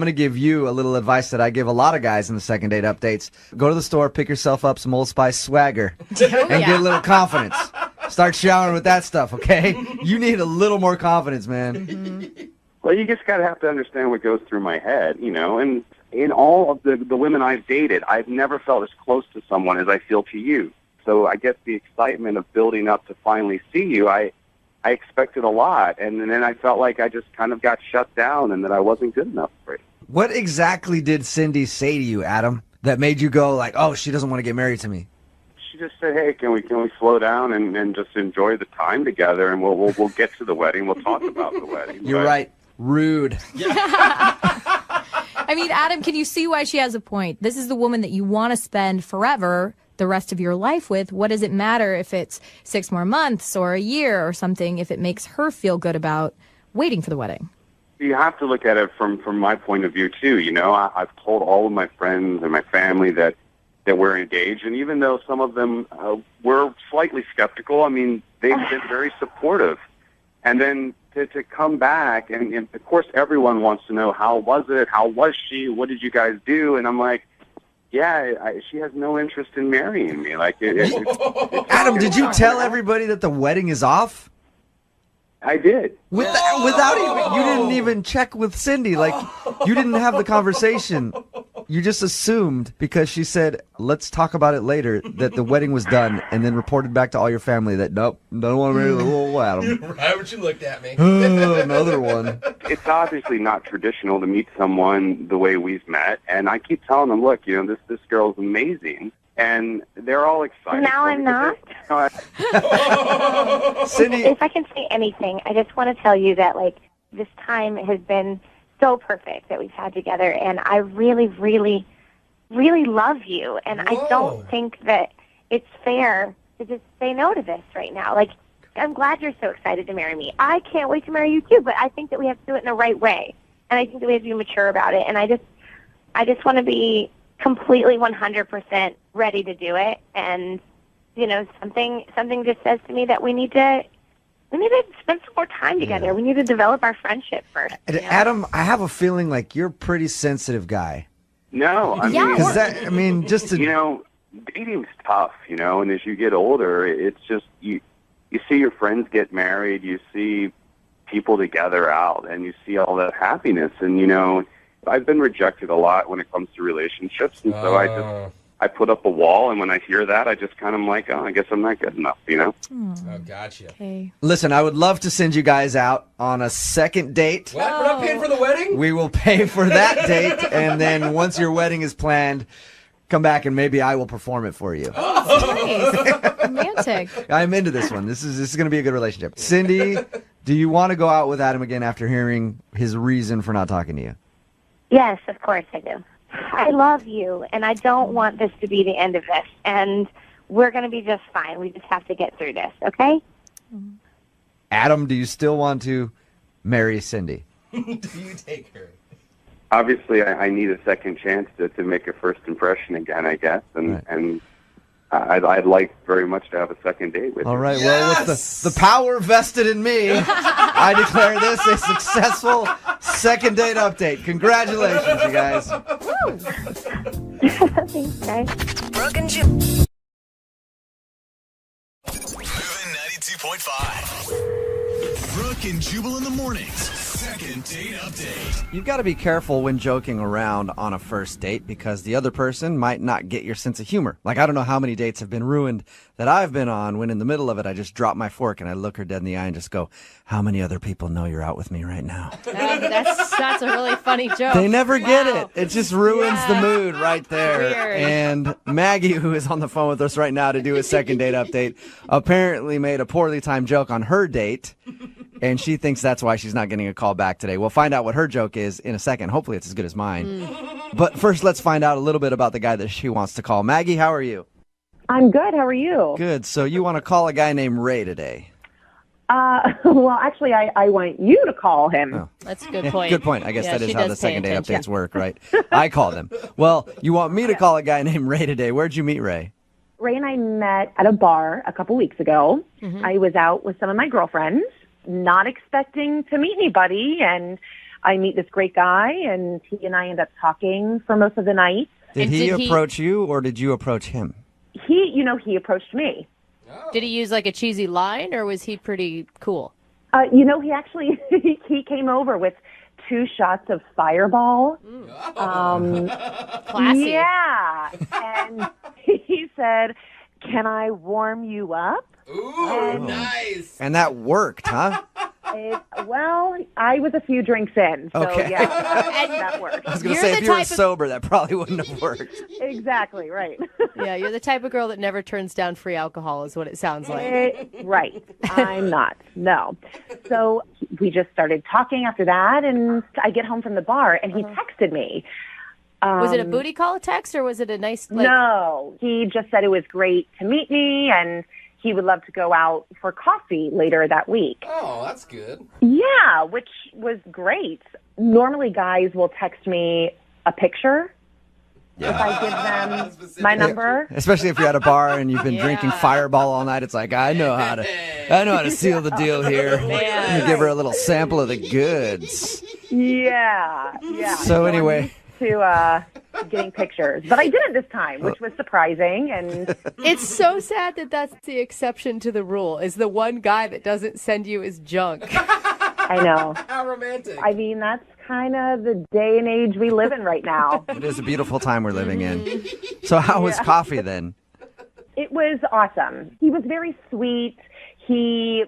a little advice that I give a lot of guys in the second date updates. Go to the store, pick yourself up some Old Spice swagger, and get a little confidence. Start showering with that stuff, okay? You need a little more confidence, man. Mm-hmm. Well, you just have to understand what goes through my head, and in all of the women I've dated, I've never felt as close to someone as I feel to you. So I guess the excitement of building up to finally see you, I expected a lot, and then I felt like I just kind of got shut down and that I wasn't good enough for it. What exactly did Cindy say to you, Adam, that made you go like, oh, she doesn't want to get married to me? She just said, hey, can we slow down and just enjoy the time together, and we'll get to the wedding. We'll talk about the wedding. You're right. Rude. I mean, Adam, can you see why she has a point? This is the woman that you want to spend forever, the rest of your life with. What does it matter if it's 6 more months or a year or something, if it makes her feel good about waiting for the wedding? You have to look at it from my point of view, too. I've told all of my friends and my family that we're engaged, and even though some of them were slightly skeptical, I mean, they've been very supportive. And then to come back, and of course everyone wants to know, how was it? How was she? What did you guys do? And I'm like, yeah, she has no interest in marrying me. Like, Adam, did you tell everybody that the wedding is off? I did. Without even, you didn't even check with Cindy. Like, you didn't have the conversation. You just assumed because she said, let's talk about it later, that the wedding was done, and then reported back to all your family that, nope, don't want to marry the little Adam. Right when she looked at me. Another one. It's obviously not traditional to meet someone the way we've met, and I keep telling them, look, this girl's amazing, and they're all excited. Now I'm not. Cindy, if I can say anything, I just want to tell you that, like, this time has been so perfect that we've had together, and I really, really, really love you, and I don't think that it's fair to just say no to this right now. Like, I'm glad you're so excited to marry me. I can't wait to marry you too, but I think that we have to do it in the right way, and I think that we have to be mature about it, and I just want to be completely 100% ready to do it, and something just says to me that we need to spend some more time together. Yeah. We need to develop our friendship first. Adam, I have a feeling like you're a pretty sensitive guy. No, dating's tough, and as you get older, it's just you see your friends get married, you see people together out, and you see all that happiness, and I've been rejected a lot when it comes to relationships, and so I put up a wall, and when I hear that, I just kind of like, I guess I'm not good enough, Oh, gotcha. Okay. Listen, I would love to send you guys out on a second date. What? We're not paying for the wedding? We will pay for that date, and then once your wedding is planned, come back and maybe I will perform it for you. Nice. Romantic. I'm into this one. This is going to be a good relationship. Cindy, do you want to go out with Adam again after hearing his reason for not talking to you? Yes, of course I do. I love you, and I don't want this to be the end of this, and we're going to be just fine. We just have to get through this, okay? Adam, do you still want to marry Cindy? Do you take her? Obviously, I need a second chance to make a first impression again, I guess, and I'd like very much to have a second date with you. All right, well, with the power vested in me, I declare this a successful second date update. Congratulations, you guys. Thanks, guys. Brooke and Jubal. Moving 92.5. Brooke and Jubal in the mornings. Second date update. You've got to be careful when joking around on a first date because the other person might not get your sense of humor. Like, I don't know how many dates have been ruined that I've been on when in the middle of it I just drop my fork and I look her dead in the eye and just go, how many other people know you're out with me right now? That's a really funny joke. They never get it. It just ruins the mood right there. Weird. And Maggie, who is on the phone with us right now to do a second date update, apparently made a poorly timed joke on her date. And she thinks that's why she's not getting a call back today. We'll find out what her joke is in a second. Hopefully it's as good as mine. But first, let's find out a little bit about the guy that she wants to call. Maggie, how are you? I'm good. How are you? Good. So you want to call a guy named Ray today? Well, actually, I want you to call him. Oh. That's a good point. Good point. I guess Yeah, that is she how the does pay second date attention. updates work, right? I call them. Well, you want me to call a guy named Ray today. Where'd you meet Ray? Ray and I met at a bar a couple weeks ago. I was out with some of my girlfriends, not expecting to meet anybody, and I meet this great guy, and he and I end up talking for most of the night. Did he approach you, or did you approach him? He approached me. Did he use like a cheesy line, or was he pretty cool? He actually he came over with 2 shots of Fireball. Classy. Yeah, and he said, "Can I warm you up?" Ooh, nice. And that worked, huh? Well, I was a few drinks in, so Okay. yeah, that worked. I was going to say, if you were sober, that probably wouldn't have worked. Exactly, right. Yeah, you're the type of girl that never turns down free alcohol is what it sounds like. Right. I'm not. No. So we just started talking after that, and I get home from the bar, and he texted me. Was it a booty call text, or was it a nice... No. He just said it was great to meet me, and he would love to go out for coffee later that week. Oh, that's good. Yeah, which was great. Normally guys will text me a picture if I give them my number. Especially if you're at a bar and you've been drinking Fireball all night. It's like, I know how to seal the deal here. Let me give her a little sample of the goods. Yeah. So anyway... to getting pictures. But I didn't this time, which was surprising. And it's so sad that that's the exception to the rule, is the one guy that doesn't send you his junk. I know. How romantic. I mean, that's kind of the day and age we live in right now. It is a beautiful time we're living in. So how was coffee then? It was awesome. He was very sweet. He,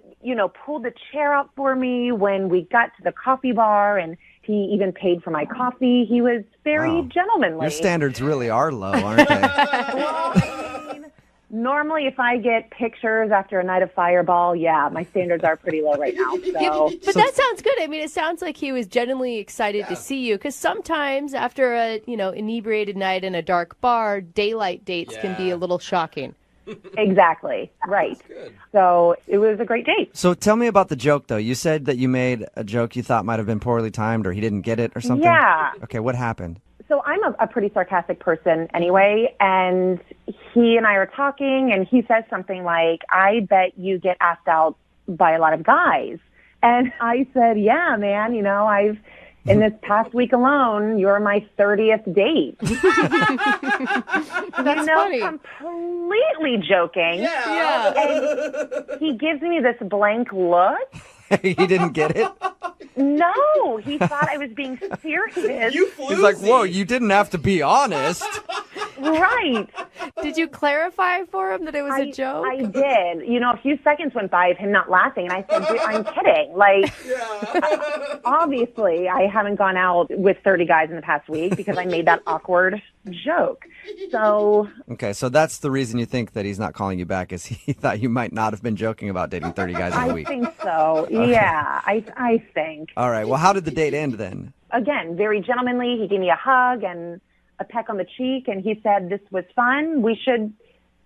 pulled the chair out for me when we got to the coffee bar, and he even paid for my coffee. He was very gentlemanly. Your standards really are low, aren't they? Well, I mean, normally if I get pictures after a night of Fireball, yeah, my standards are pretty low right now. So. But that sounds good. I mean, it sounds like he was genuinely excited to see you, because sometimes after a, inebriated night in a dark bar, daylight dates can be a little shocking. Exactly. Right. So it was a great date. So tell me about the joke, though. You said that you made a joke you thought might have been poorly timed or he didn't get it or something? Yeah. Okay, what happened? So I'm a pretty sarcastic person anyway, and he and I are talking, and he says something like, I bet you get asked out by a lot of guys. And I said, yeah, man, in this past week alone, you're my 30th date. That's funny. Completely joking. Yeah. And he gives me this blank look. He didn't get it? No, he thought I was being serious. He's like, whoa, you didn't have to be honest. Right. Did you clarify for him that it was a joke? I did. A few seconds went by of him not laughing, and I said, I'm kidding. Like, obviously, I haven't gone out with 30 guys in the past week because I made that awkward joke. So. Okay, so that's the reason you think that he's not calling you back, is he thought you might not have been joking about dating 30 guys in a week. I think so. Okay. Yeah, I think. All right, well, how did the date end then? Again, very gentlemanly. He gave me a hug and a peck on the cheek, and he said, this was fun. We should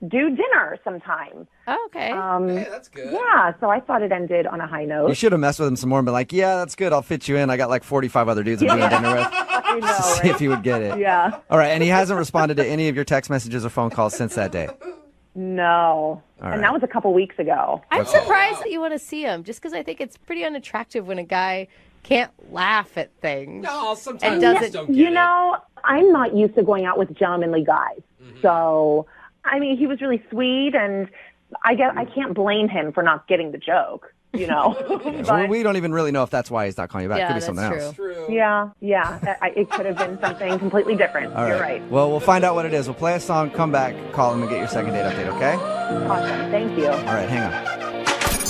do dinner sometime. Oh, okay. Hey, that's good. Yeah, so I thought it ended on a high note. You should have messed with him some more and been like, yeah, that's good. I'll fit you in. I got like 45 other dudes I'm doing dinner with. I know, To see if he would get it. Yeah. All right, and he hasn't responded to any of your text messages or phone calls since that day? No. All and right. that was a couple weeks ago. I'm surprised that you want to see him, just because I think it's pretty unattractive when a guy can't laugh at things. No, And sometimes doesn't- you just don't get You it. know, I'm not used to going out with gentlemanly guys. So, I mean, he was really sweet, and I can't blame him for not getting the joke, you know. Well, we don't even really know if that's why he's not calling you back. Could be something else. True. Yeah. It could have been something completely different. All You're right. Well, we'll find out what it is. We'll play a song, come back, call him, and get your second date update, okay? Awesome. Thank you. All right, hang on.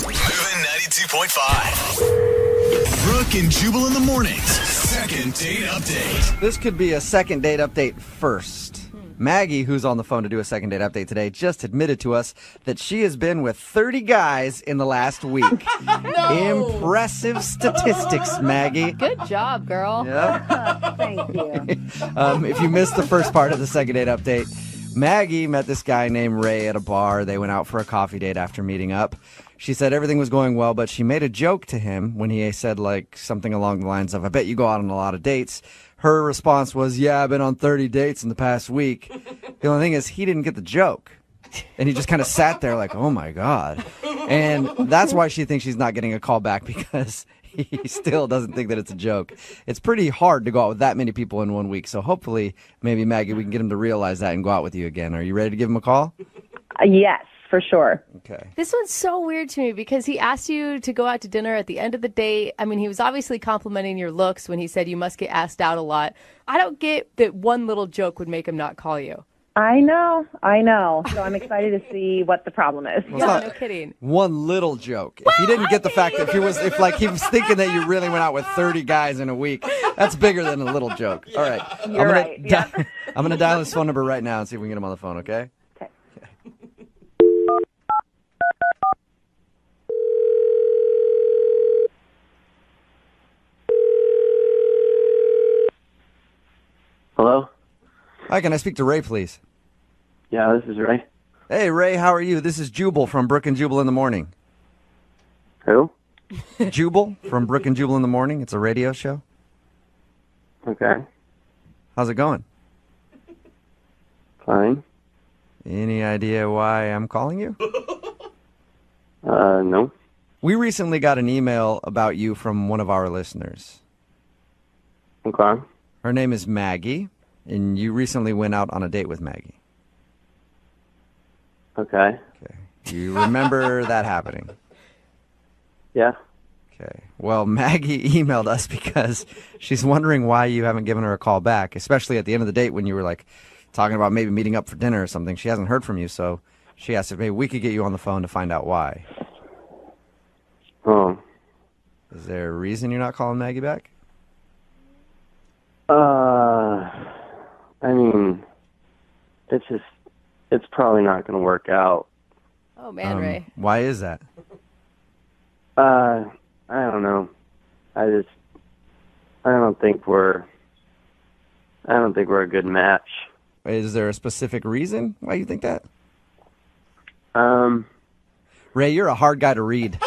Moving 92.5. Brooke and Jubal in the mornings. Second date update. This could be a second date update first. Maggie, who's on the phone to do a second date update today, just admitted to us that she has been with 30 guys in the last week. Impressive statistics, Maggie. Good job, girl. Yep. Thank you. If you missed the first part of the second date update, Maggie met this guy named Ray at a bar. They went out for a coffee date after meeting up. She said everything was going well, but she made a joke to him when he said like something along the lines of, "I bet you go out on a lot of dates." Her response was, "Yeah, I've been on 30 dates in the past week." The only thing is he didn't get the joke. And he just kind of sat there like, oh my God. And that's why she thinks she's not getting a call back, because he still doesn't think that it's a joke. It's pretty hard to go out with that many people in 1 week. So hopefully, maybe Maggie, we can get him to realize that and go out with you again. Are you ready to give him a call? Yes, for sure. Okay. This one's so weird to me because he asked you to go out to dinner at the end of the date. I mean, he was obviously complimenting your looks when he said you must get asked out a lot. I don't get that one little joke would make him not call you. I know. So I'm excited to see what the problem is. Well, it's not no kidding. one little joke. If he didn't get the fact that if he was thinking that you really went out with 30 guys in a week, that's bigger than a little joke. All right. You're right. Yeah. I'm going to dial his phone number right now and see if we can get him on the phone, okay? Okay. Hello? Hi, can I speak to Ray, please? Yeah, this is Ray. Hey, Ray, how are you? This is Jubal from Brooke and Jubal in the Morning. Who? Jubal from Brooke and Jubal in the Morning. It's a radio show. Okay. How's it going? Fine. Any idea why I'm calling you? No. We recently got an email about you from one of our listeners. Okay. Her name is Maggie, and you recently went out on a date with Maggie. Okay. Okay. You remember that happening? Yeah. Okay. Well, Maggie emailed us because she's wondering why you haven't given her a call back, especially at the end of the date when you were like talking about maybe meeting up for dinner or something. She hasn't heard from you, so she asked if maybe we could get you on the phone to find out why. Oh. Is there a reason you're not calling Maggie back? I mean, it's probably not going to work out. Oh, man, Ray. Why is that? I don't know. I don't think we're a good match. Is there a specific reason why you think that? Ray, you're a hard guy to read.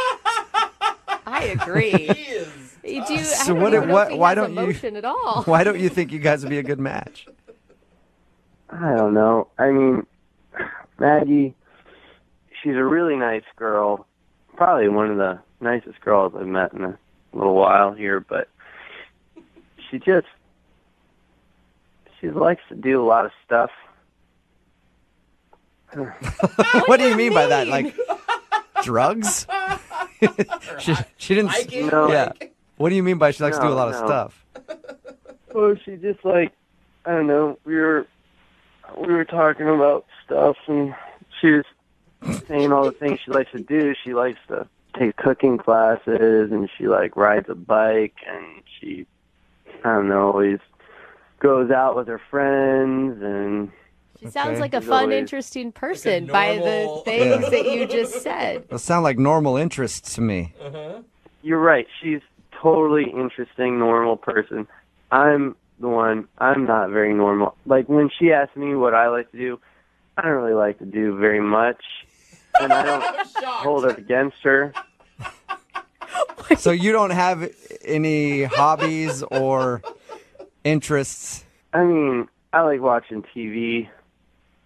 I agree. So why don't emotion at all. Why don't you think you guys would be a good match? I don't know. I mean, Maggie, she's a really nice girl. Probably one of the nicest girls I've met in a little while here, but she likes to do a lot of stuff. What do you mean by that? Like drugs? she didn't. No. Yeah. What do you mean by she likes to do a lot of stuff? Well, she just I don't know. We were talking about stuff, and she was saying all the things she likes to do. She likes to take cooking classes, and she rides a bike, and she, I don't know, always goes out with her friends, and She sounds like a fun, interesting person by the things that you just said. Those sound like normal interests to me. You're right. She's totally interesting, normal person. I'm not very normal. Like, when she asks me what I like to do, I don't really like to do very much, and I don't hold it against her. So you don't have any hobbies or interests? I mean, I like watching TV,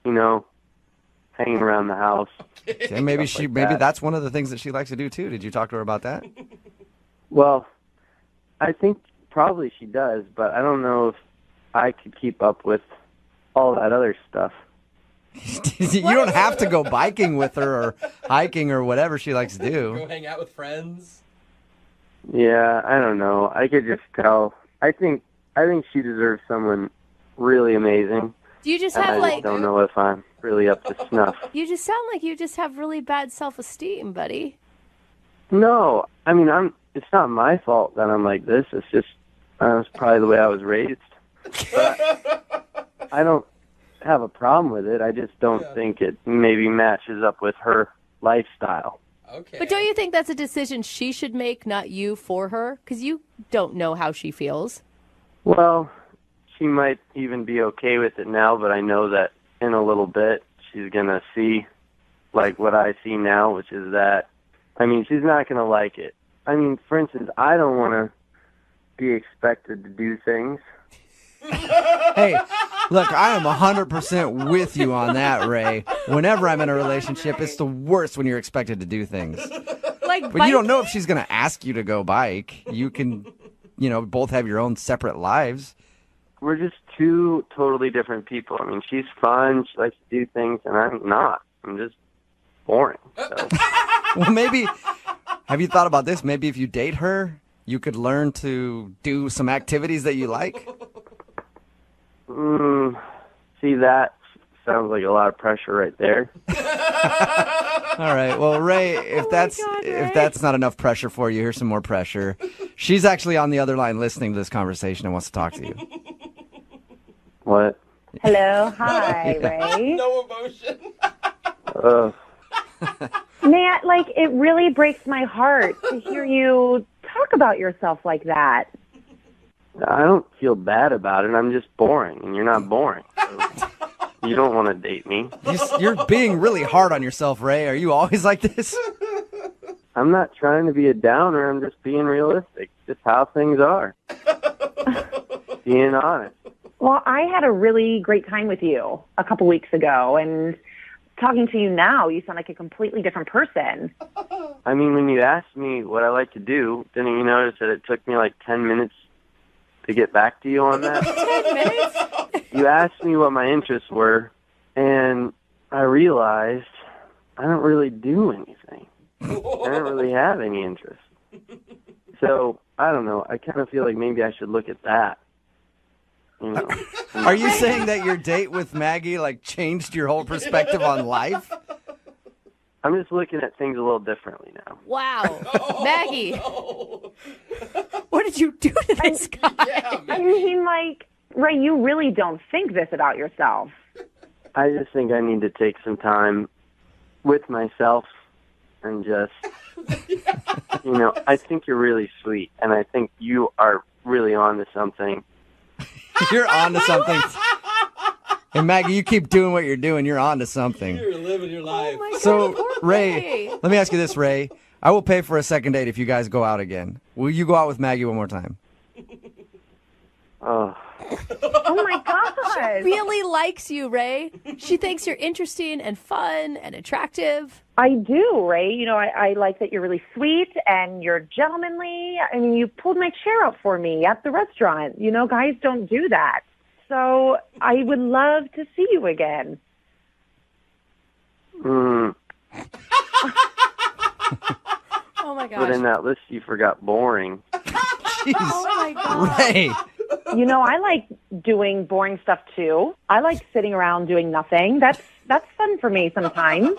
hanging around the house. Okay, maybe that's one of the things that she likes to do too. Did you talk to her about that? Well, I think probably she does, but I don't know if I could keep up with all that other stuff. You don't have to go biking with her or hiking or whatever she likes to do. Go hang out with friends. Yeah, I don't know. I could just tell. I think she deserves someone really amazing. Do you just and have I just don't know if I'm really up to snuff. You just sound like you just have really bad self-esteem, buddy. No, I mean it's not my fault that I'm like this. It's just that's probably the way I was raised. But I don't have a problem with it. I just don't think it maybe matches up with her lifestyle. Okay. But don't you think that's a decision she should make, not you for her? Because you don't know how she feels. Well, she might even be okay with it now, but I know that in a little bit she's going to see like what I see now, which is that, I mean, she's not going to like it. I mean, for instance, I don't want to be expected to do things. Hey, look, I am 100% with you on that, Ray. Whenever I'm in a relationship, it's the worst when you're expected to do things. But you don't know if she's going to ask you to go bike. You can, both have your own separate lives. We're just two totally different people. I mean, she's fun. She likes to do things, and I'm not. I'm just boring. So. Well, maybe, have you thought about this? Maybe if you date her, you could learn to do some activities that you like. See, that sounds like a lot of pressure right there. All right. Well, Ray, if that's not enough pressure for you, here's some more pressure. She's actually on the other line listening to this conversation and wants to talk to you. What? Hello. Hi, Yeah. Ray. No emotion. Matt, it really breaks my heart to hear you talk about yourself like that. I don't feel bad about it. I'm just boring, and you're not boring. So you don't want to date me. You're being really hard on yourself, Ray. Are you always like this? I'm not trying to be a downer. I'm just being realistic. Just how things are. Being honest. Well, I had a really great time with you a couple weeks ago, and talking to you now, you sound like a completely different person. I mean, when you asked me what I like to do, didn't you notice that it took me 10 minutes to get back to you on that? 10 minutes? You asked me what my interests were, and I realized I don't really do anything. I don't really have any interest. So, I don't know. I kind of feel like maybe I should look at that. Are you saying that your date with Maggie changed your whole perspective on life? I'm just looking at things a little differently now. Wow. Maggie. What did you do to this guy? I mean, Ray, you really don't think this about yourself. I just think I need to take some time with myself and just, I think you're really sweet, and I think you are really on to something. You're on to something. And Maggie, you keep doing what you're doing. You're on to something. You're living your life. Oh my God, So, poor Ray, let me ask you this, Ray. I will pay for a second date if you guys go out again. Will you go out with Maggie one more time? Oh my gosh. Really likes you, Ray. She thinks you're interesting and fun and attractive. I do, Ray. I like that you're really sweet and you're gentlemanly. I mean, you pulled my chair up for me at the restaurant. Guys don't do that. So I would love to see you again. Oh my gosh. But in that list, you forgot boring. Jeez. Oh my God. Ray. I like doing boring stuff too. I like sitting around doing nothing. That's fun for me sometimes.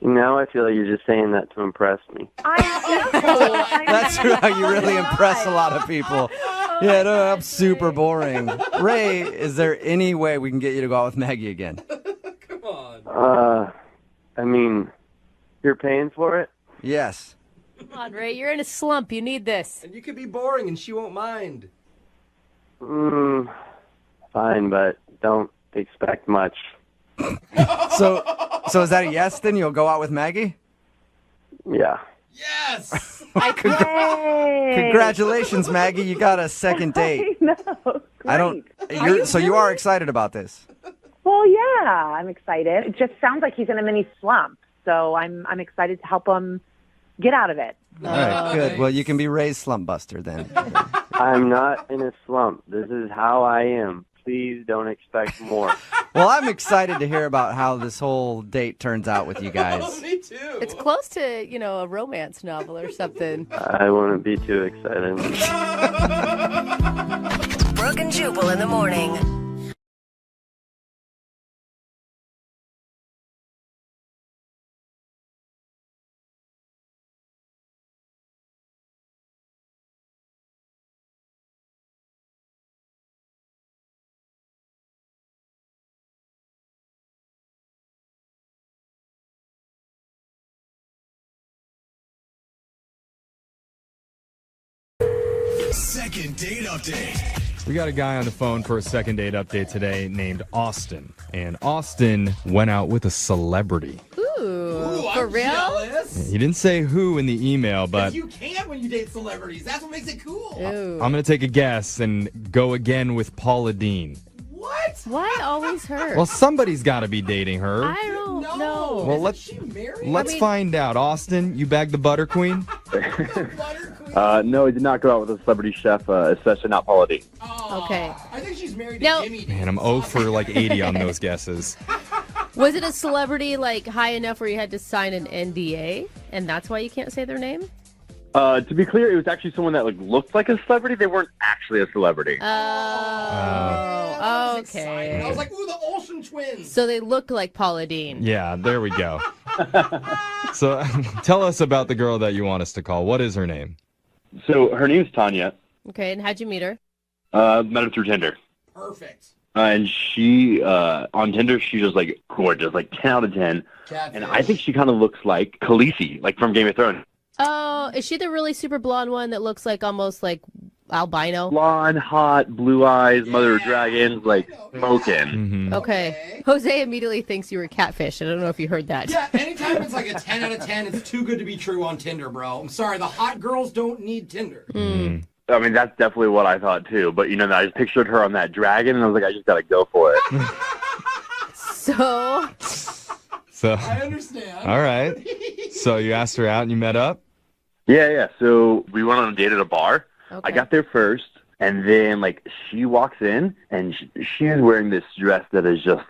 Now I feel like you're just saying that to impress me. That's how you really impress a lot of people. Yeah, no, I'm super boring. Ray, is there any way we can get you to go out with Maggie again? Come on. I mean, you're paying for it? Yes. Come on, Ray. You're in a slump. You need this. And you could be boring and she won't mind. Fine, but don't expect much. So is that a yes then? You'll go out with Maggie? Yeah. Yes! Congratulations, Maggie. You got a second date. I know. So you are excited about this? Well, yeah, I'm excited. It just sounds like he's in a mini slump. So I'm excited to help him get out of it. All right, good. Well, you can be Ray's slump buster then. I'm not in a slump. This is how I am. Please don't expect more. Well, I'm excited to hear about how this whole date turns out with you guys. Me too. It's close to, a romance novel or something. I wouldn't be too excited. Brooke and Jubal in the morning. Second date update. We got a guy on the phone for a second date update today named Austin. And Austin went out with a celebrity. Ooh, for I'm real? jealous. He didn't say who in the email, but You can't when you date celebrities. That's what makes it cool. Ooh. I'm going to take a guess and go again with Paula Dean. What? Why always her? Well, somebody's got to be dating her. I don't know. Well, let's find out. Austin, you bagged the butter queen? No, he did not go out with a celebrity chef, especially not Paula Dean. Okay. I think she's married No. to Jimmy. Man, I'm 0 for like 80 on those guesses. Was it a celebrity like high enough where you had to sign an NDA, and that's why you can't say their name? To be clear, it was actually someone that looked like a celebrity. They weren't actually a celebrity. Oh, okay. I was like, ooh, the Olsen twins. So they looked like Paula Dean. Yeah, there we go. So tell us about the girl that you want us to call. What is her name? So her name's Tanya. Okay, and how'd you meet her? Met her through Tinder. Perfect. And she, on Tinder, she's just gorgeous, 10 out of 10. Catfish. And I think she kind of looks like Khaleesi, from Game of Thrones. Oh, is she the really super blonde one that looks like almost like albino? Blonde, hot, blue eyes, mother of dragons, smoking. Okay. Jose immediately thinks you were catfish. I don't know if you heard that. Yeah, anytime it's like a 10 out of 10, it's too good to be true on Tinder, bro. I'm sorry, the hot girls don't need Tinder. I mean, that's definitely what I thought, too. But, I just pictured her on that dragon, and I was like, I just got to go for it. So I understand. All right. So you asked her out and you met up? Yeah. So we went on a date at a bar. Okay. I got there first, and then, she walks in, and she is wearing this dress that is just,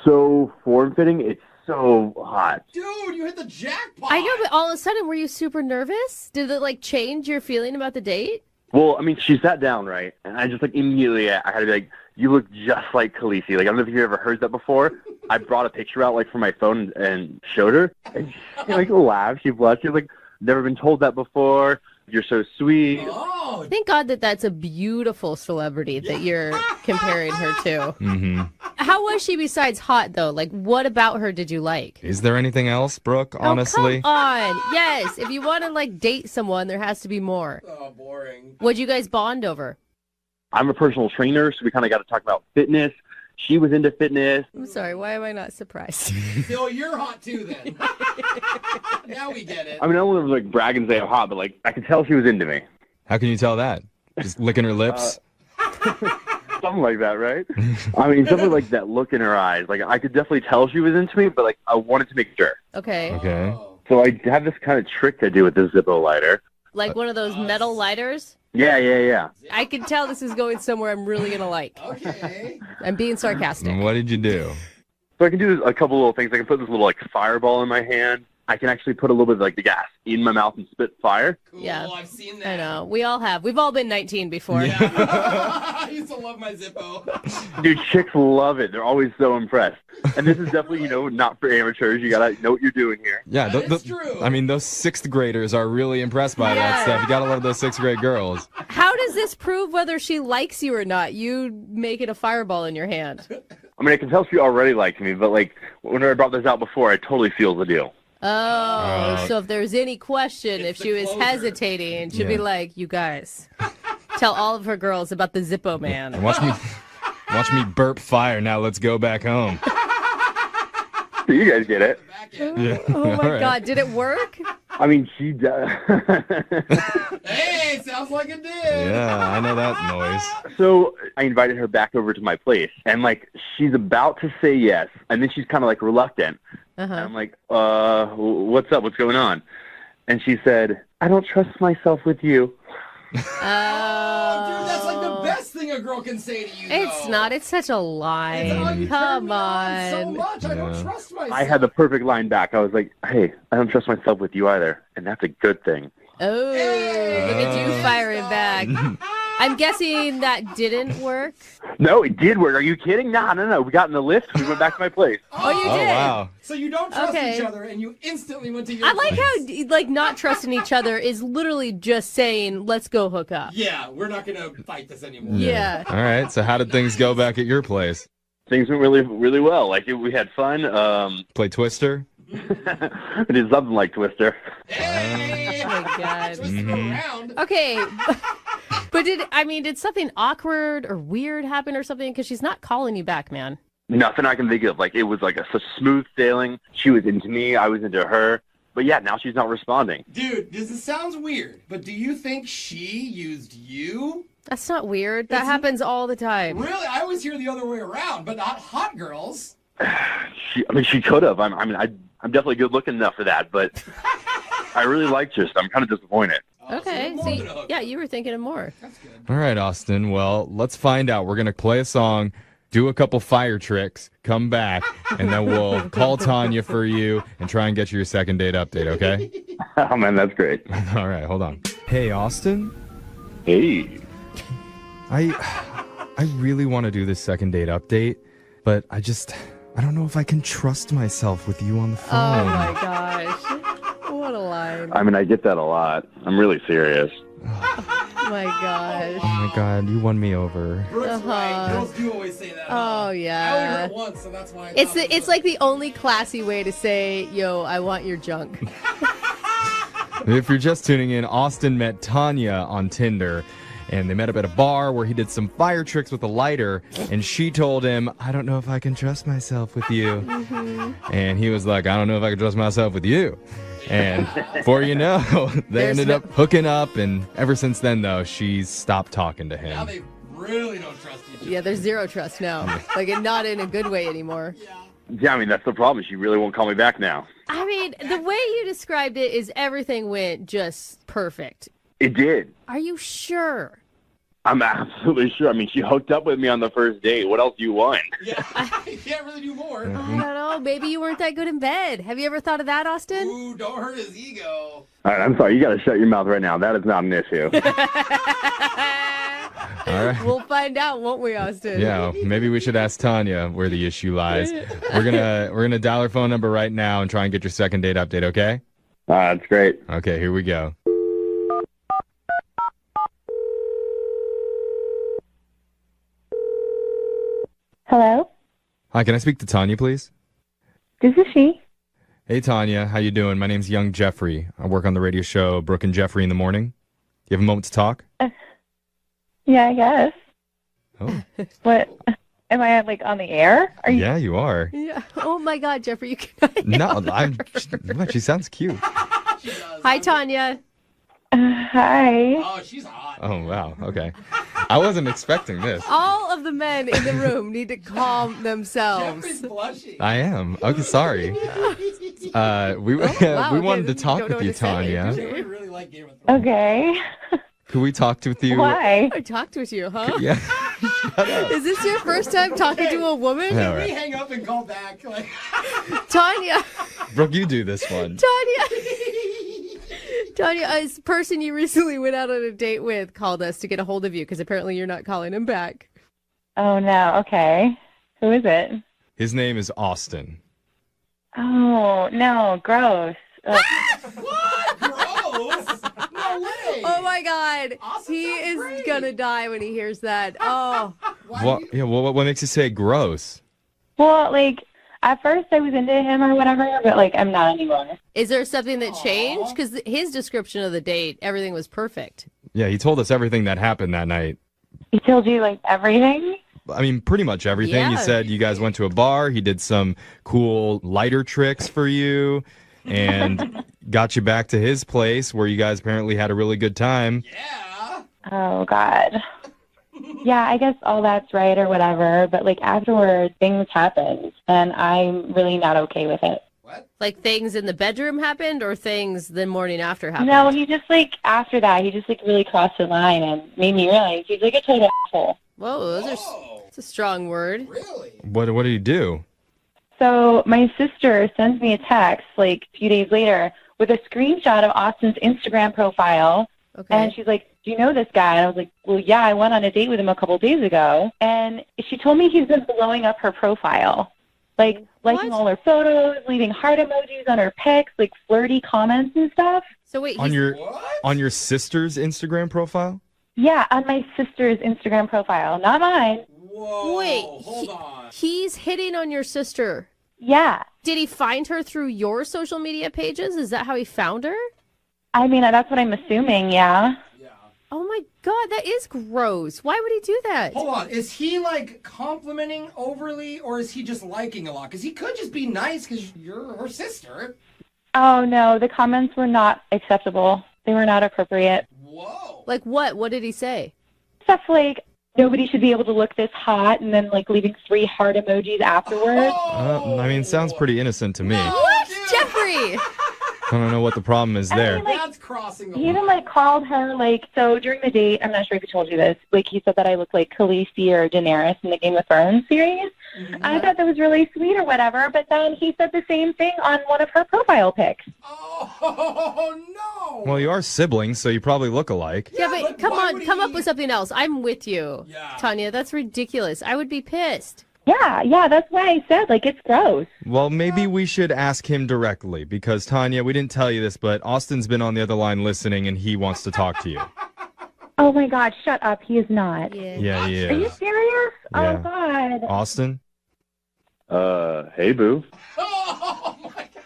so form-fitting. It's so hot. Dude, you hit the jackpot. I know, but all of a sudden, were you super nervous? Did it, change your feeling about the date? Well, I mean, she sat down, right? And I just, immediately, I had to be you look just like Khaleesi. I don't know if you've ever heard that before. I brought a picture out, from my phone and showed her. And she, laughed. She blushed. She was never been told that before. You're so sweet. Oh. Thank God that's a beautiful celebrity that you're comparing her to. Mm-hmm. How was she besides hot, though? What about her did you like? Is there anything else, Brooke, honestly? Oh, come on. Yes. If you want to, date someone, there has to be more. Oh, boring. What'd you guys bond over? I'm a personal trainer, so we kind of got to talk about fitness. She was into fitness. I'm sorry. Why am I not surprised? So you're hot, too, then. Now we get it. I mean, I don't want to brag and say I'm hot, but I could tell she was into me. How can you tell that? Just licking her lips? Something like that, right? I mean, something like that look in her eyes. I could definitely tell she was into me, but I wanted to make sure. Okay. Okay. So I have this kind of trick I do with this Zippo lighter. Like one of those metal lighters? Yeah. I can tell this is going somewhere I'm really going to like. Okay. I'm being sarcastic. What did you do? So I can do a couple little things. I can put this little fireball in my hand. I can actually put a little bit of the gas in my mouth and spit fire. Cool, Yeah. I've seen that. I know. We all have. We've all been 19 before. Yeah. I used to love my Zippo. Dude, chicks love it. They're always so impressed. And this is definitely, not for amateurs. You gotta know what you're doing here. Yeah, That's true. I mean, those 6th graders are really impressed by that stuff. You gotta love those 6th grade girls. How does this prove whether she likes you or not? You making a fireball in your hand. I mean, I can tell she already likes me, but when I brought this out before, I totally sealed the deal. Oh, so if there's any question, if she was hesitating, she'd be like, you guys, tell all of her girls about the Zippo man. And watch me burp fire. Now let's go back home. You guys get it. Yeah. Oh, my All right. God. Did it work? I mean, she does. Hey, sounds like it did. Yeah, I know that noise. So I invited her back over to my place, and she's about to say yes, and then she's kind of reluctant. Uh-huh. And I'm like, what's up? What's going on? And she said, I don't trust myself with you. Oh, dude, that's like the best thing a girl can say to you. It's not. It's such a lie. Come on. So much. I don't trust myself. I had the perfect line back. I was like, hey, I don't trust myself with you either. And that's a good thing. Oh, look at you firing back. I'm guessing that didn't work. No, it did work. Are you kidding? No. We got in the lift. We went back to my place. Oh, you did? Wow. So you don't trust each other, and you instantly went to your I like place. how, not trusting each other is literally just saying, let's go hook up. Yeah, we're not going to fight this anymore. Yeah. All right. So how did things go back at your place? Things went really, really well. Like, we had fun. Play Twister? We did something like Twister. Oh, my God. Around. Okay. But did something awkward or weird happen or something? Because she's not calling you back, man. Nothing I can think of. Like, it was like such smooth sailing. She was into me. I was into her. But yeah, now she's not responding. Dude, this sounds weird, but do you think she used you? That's not weird. That happens all the time. Really? I always hear the other way around, but not hot girls. She could have. I'm definitely good looking enough for that, but I really liked her, so I'm kind of disappointed. Okay. So yeah, you were thinking of more. All right, Austin. Well, let's find out. We're going to play a song, do a couple fire tricks, come back, and then we'll call Tanya for you and try and get you your second date update, okay? Oh, man, that's great. All right, hold on. Hey, Austin? Hey. I really want to do this second date update, but I don't know if I can trust myself with you on the phone. Oh, my gosh. What a line. I mean, I get that a lot. I'm really serious. Oh, my gosh. Oh, my God. You won me over. Brooke's right. Girls do always say that. Oh, I yeah. only heard it once, so that's why It's like the only classy way to say, yo, I want your junk. If you're just tuning in, Austin met Tanya on Tinder, and they met up at a bar where he did some fire tricks with a lighter, and she told him, I don't know if I can trust myself with you. And he was like, I don't know if I can trust myself with you. And before you know, they ended up hooking up, and ever since then, though, she's stopped talking to him. Now they really don't trust each other. Yeah, there's zero trust now. Like, not in a good way anymore. Yeah, I mean, that's the problem. She really won't call me back now. I mean, the way you described it is everything went just perfect. It did. Are you sure? I'm absolutely sure. I mean, she hooked up with me on the first date. What else do you want? Yeah, you can't really do more. I don't know. Maybe you weren't that good in bed. Have you ever thought of that, Austin? Ooh, don't hurt his ego. All right, I'm sorry. You got to shut your mouth right now. That is not an issue. All right. We'll find out, won't we, Austin? Yeah, maybe we should ask Tanya where the issue lies. We're gonna dial her phone number right now and try and get your second date update, okay? That's great. Okay, here we go. Hello? Hi, can I speak to Tanya, please? This is she. Hey, Tanya, how you doing? My name's Young Jeffrey. I work on the radio show Brooke and Jeffrey in the morning. You have a moment to talk? Yeah, I guess. Oh. What? Am I on the air? Are you? Yeah, you are. Yeah. Oh my God, Jeffrey, you cannot. No, she sounds cute. Hi, Tanya. Hi. Oh, she's hot. Oh, wow. Okay. I wasn't expecting this. All of the men in the room need to calm themselves. Jeffrey's blushing. I am. Okay, sorry. We wanted to talk with you, Tanya. We really like Game of Thrones. Okay. Could we talk with you? Why? I talked with you, huh? Yeah. Is this your first time talking to a woman? Yeah, Can right. we hang up and call back? Like, Tanya. Brooke, you do this one. Tanya, this person you recently went out on a date with called us to get a hold of you because apparently you're not calling him back. Oh, no. Okay. Who is it? His name is Austin. Oh, no. Gross. what? Gross? No way. Oh, my God. Austin's He so is great. going to die when he hears that. Oh. What makes you say gross? Well, at first I was into him or whatever, but, I'm not anymore. Is there something that changed? Because his description of the date, everything was perfect. Yeah, he told us everything that happened that night. He told you, everything? I mean, pretty much everything. He Yeah. said you guys went to a bar. He did some cool lighter tricks for you and got you back to his place where you guys apparently had a really good time. Yeah. Oh, God. Yeah, I guess all that's right or whatever, but, afterward, things happened, and I'm really not okay with it. What? Like things in the bedroom happened or things the morning after happened? No, he just after that, he just really crossed the line and made me realize he's a total asshole. Whoa, that's a strong word. Really? What did he do? So my sister sends me a text a few days later with a screenshot of Austin's Instagram profile. Okay. And she's like, do you know this guy? And I was like, well, yeah, I went on a date with him a couple days ago. And she told me he's been blowing up her profile. Liking all her photos, leaving heart emojis on her pics, flirty comments and stuff. So wait, on your sister's Instagram profile? Yeah, on my sister's Instagram profile, not mine. Whoa, wait, hold on. He's hitting on your sister. Yeah. Did he find her through your social media pages? Is that how he found her? I mean, that's what I'm assuming, yeah. Oh my God, that is gross. Why would he do that? Hold on. Is he complimenting overly or is he just liking a lot? Because he could just be nice because you're her sister. Oh, no, the comments were not acceptable. They were not appropriate. Whoa. Like what? What did he say? Stuff like, nobody should be able to look this hot, and then leaving 3 heart emojis afterwards. I mean, sounds pretty innocent to me. What? Jeffrey! I don't know what the problem is there. That's crossing the He even called her so during the date, I'm not sure if he told you this, he said that I look like Khaleesi or Daenerys in the Game of Thrones series. Mm-hmm. I thought that was really sweet or whatever, but then he said the same thing on one of her profile pics. Oh, no! Well, you are siblings, so you probably look alike. Yeah, but come on, come up with something else. I'm with you, Tanya. That's ridiculous. I would be pissed. Yeah, that's why I said, it's gross. Well, maybe we should ask him directly, because, Tanya, we didn't tell you this, but Austin's been on the other line listening, and he wants to talk to you. Oh, my God, shut up. He is not. Yeah, he is. Are you serious? Yeah. Oh, God. Austin? Hey, boo.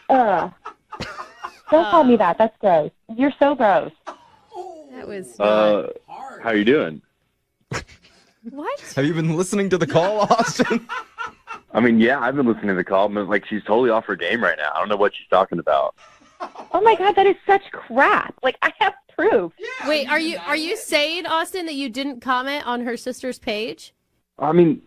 Don't call me that. That's gross. You're so gross. That was how you doing? What? Have you been listening to the call, Austin? I mean, yeah, I've been listening to the call, but she's totally off her game right now. I don't know what she's talking about. Oh my God, that is such crap. I have proof. Yeah, wait, are you saying, Austin, that you didn't comment on her sister's page? I mean,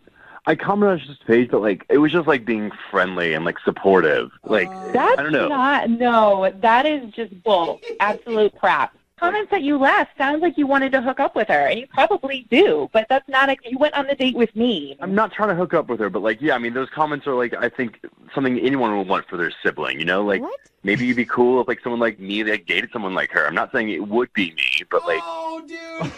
I commented on his page, but it was just being friendly and supportive. That's I don't know. No, that is just bull. Absolute crap. Comments that you left sounds like you wanted to hook up with her, and you probably do, but that's not you went on the date with me. I'm not trying to hook up with her, but yeah, I mean, those comments are I think something anyone would want for their sibling, what? Maybe it'd be cool if someone like me dated someone like her. I'm not saying it would be me, but Oh, dude.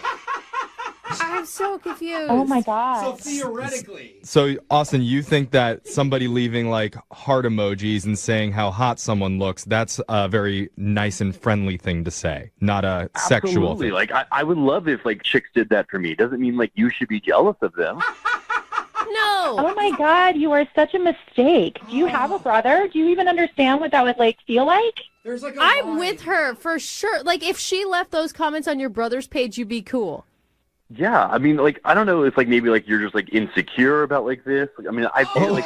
I'm so confused. Oh my God. So theoretically. So, Austin, you think that somebody leaving heart emojis and saying how hot someone looks, that's a very nice and friendly thing to say, not a sexual thing. Absolutely. I would love if chicks did that for me. Doesn't mean you should be jealous of them. No. Oh my God, you are such a mistake. Do you have a brother? Do you even understand what that would feel like? There's I'm with her for sure. If she left those comments on your brother's page, you'd be cool. Yeah, I mean, I don't know if maybe you're just insecure about this. I mean, I feel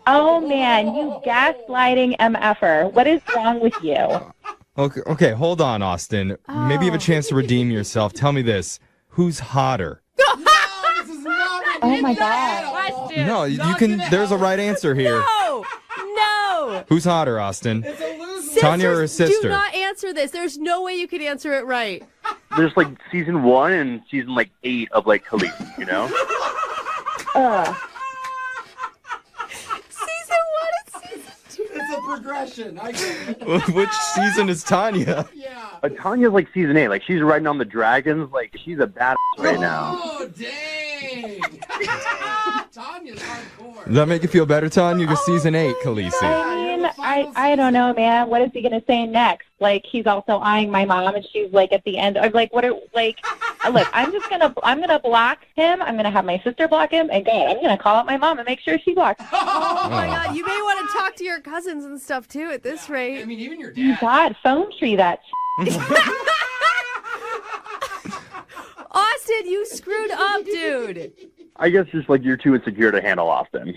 Oh man, you gaslighting MFer. What is wrong with you? Okay, hold on, Austin. Maybe you have a chance to redeem yourself. Tell me this. Who's hotter? Oh my God. Question. No, you can. There's a right answer here. No. Who's hotter, Austin? Sisters, Tanya or her sister? Do not answer this. There's no way you can answer it right. There's season 1 and season 8 of Khaleesi, you know? Season 1 and season 2. It's a progression. I get it. Which season is Tanya? Yeah. Tanya's season 8. She's riding on the dragons. She's a badass right now. Oh, dang. Tanya's hardcore. Does that make you feel better, Tanya? You're season 8, Khaleesi. I mean, I don't know, man. What is he gonna say next? He's also eyeing my mom, and she's at the end. I'm what? Look, I'm gonna block him. I'm gonna have my sister block him, and God, I'm gonna call out my mom and make sure she blocks. Oh my God, you may want to talk to your cousins and stuff too. At this rate, I mean, even your dad. God, phone tree that. Austin, you screwed up, dude. I guess just you're too insecure to handle Austin.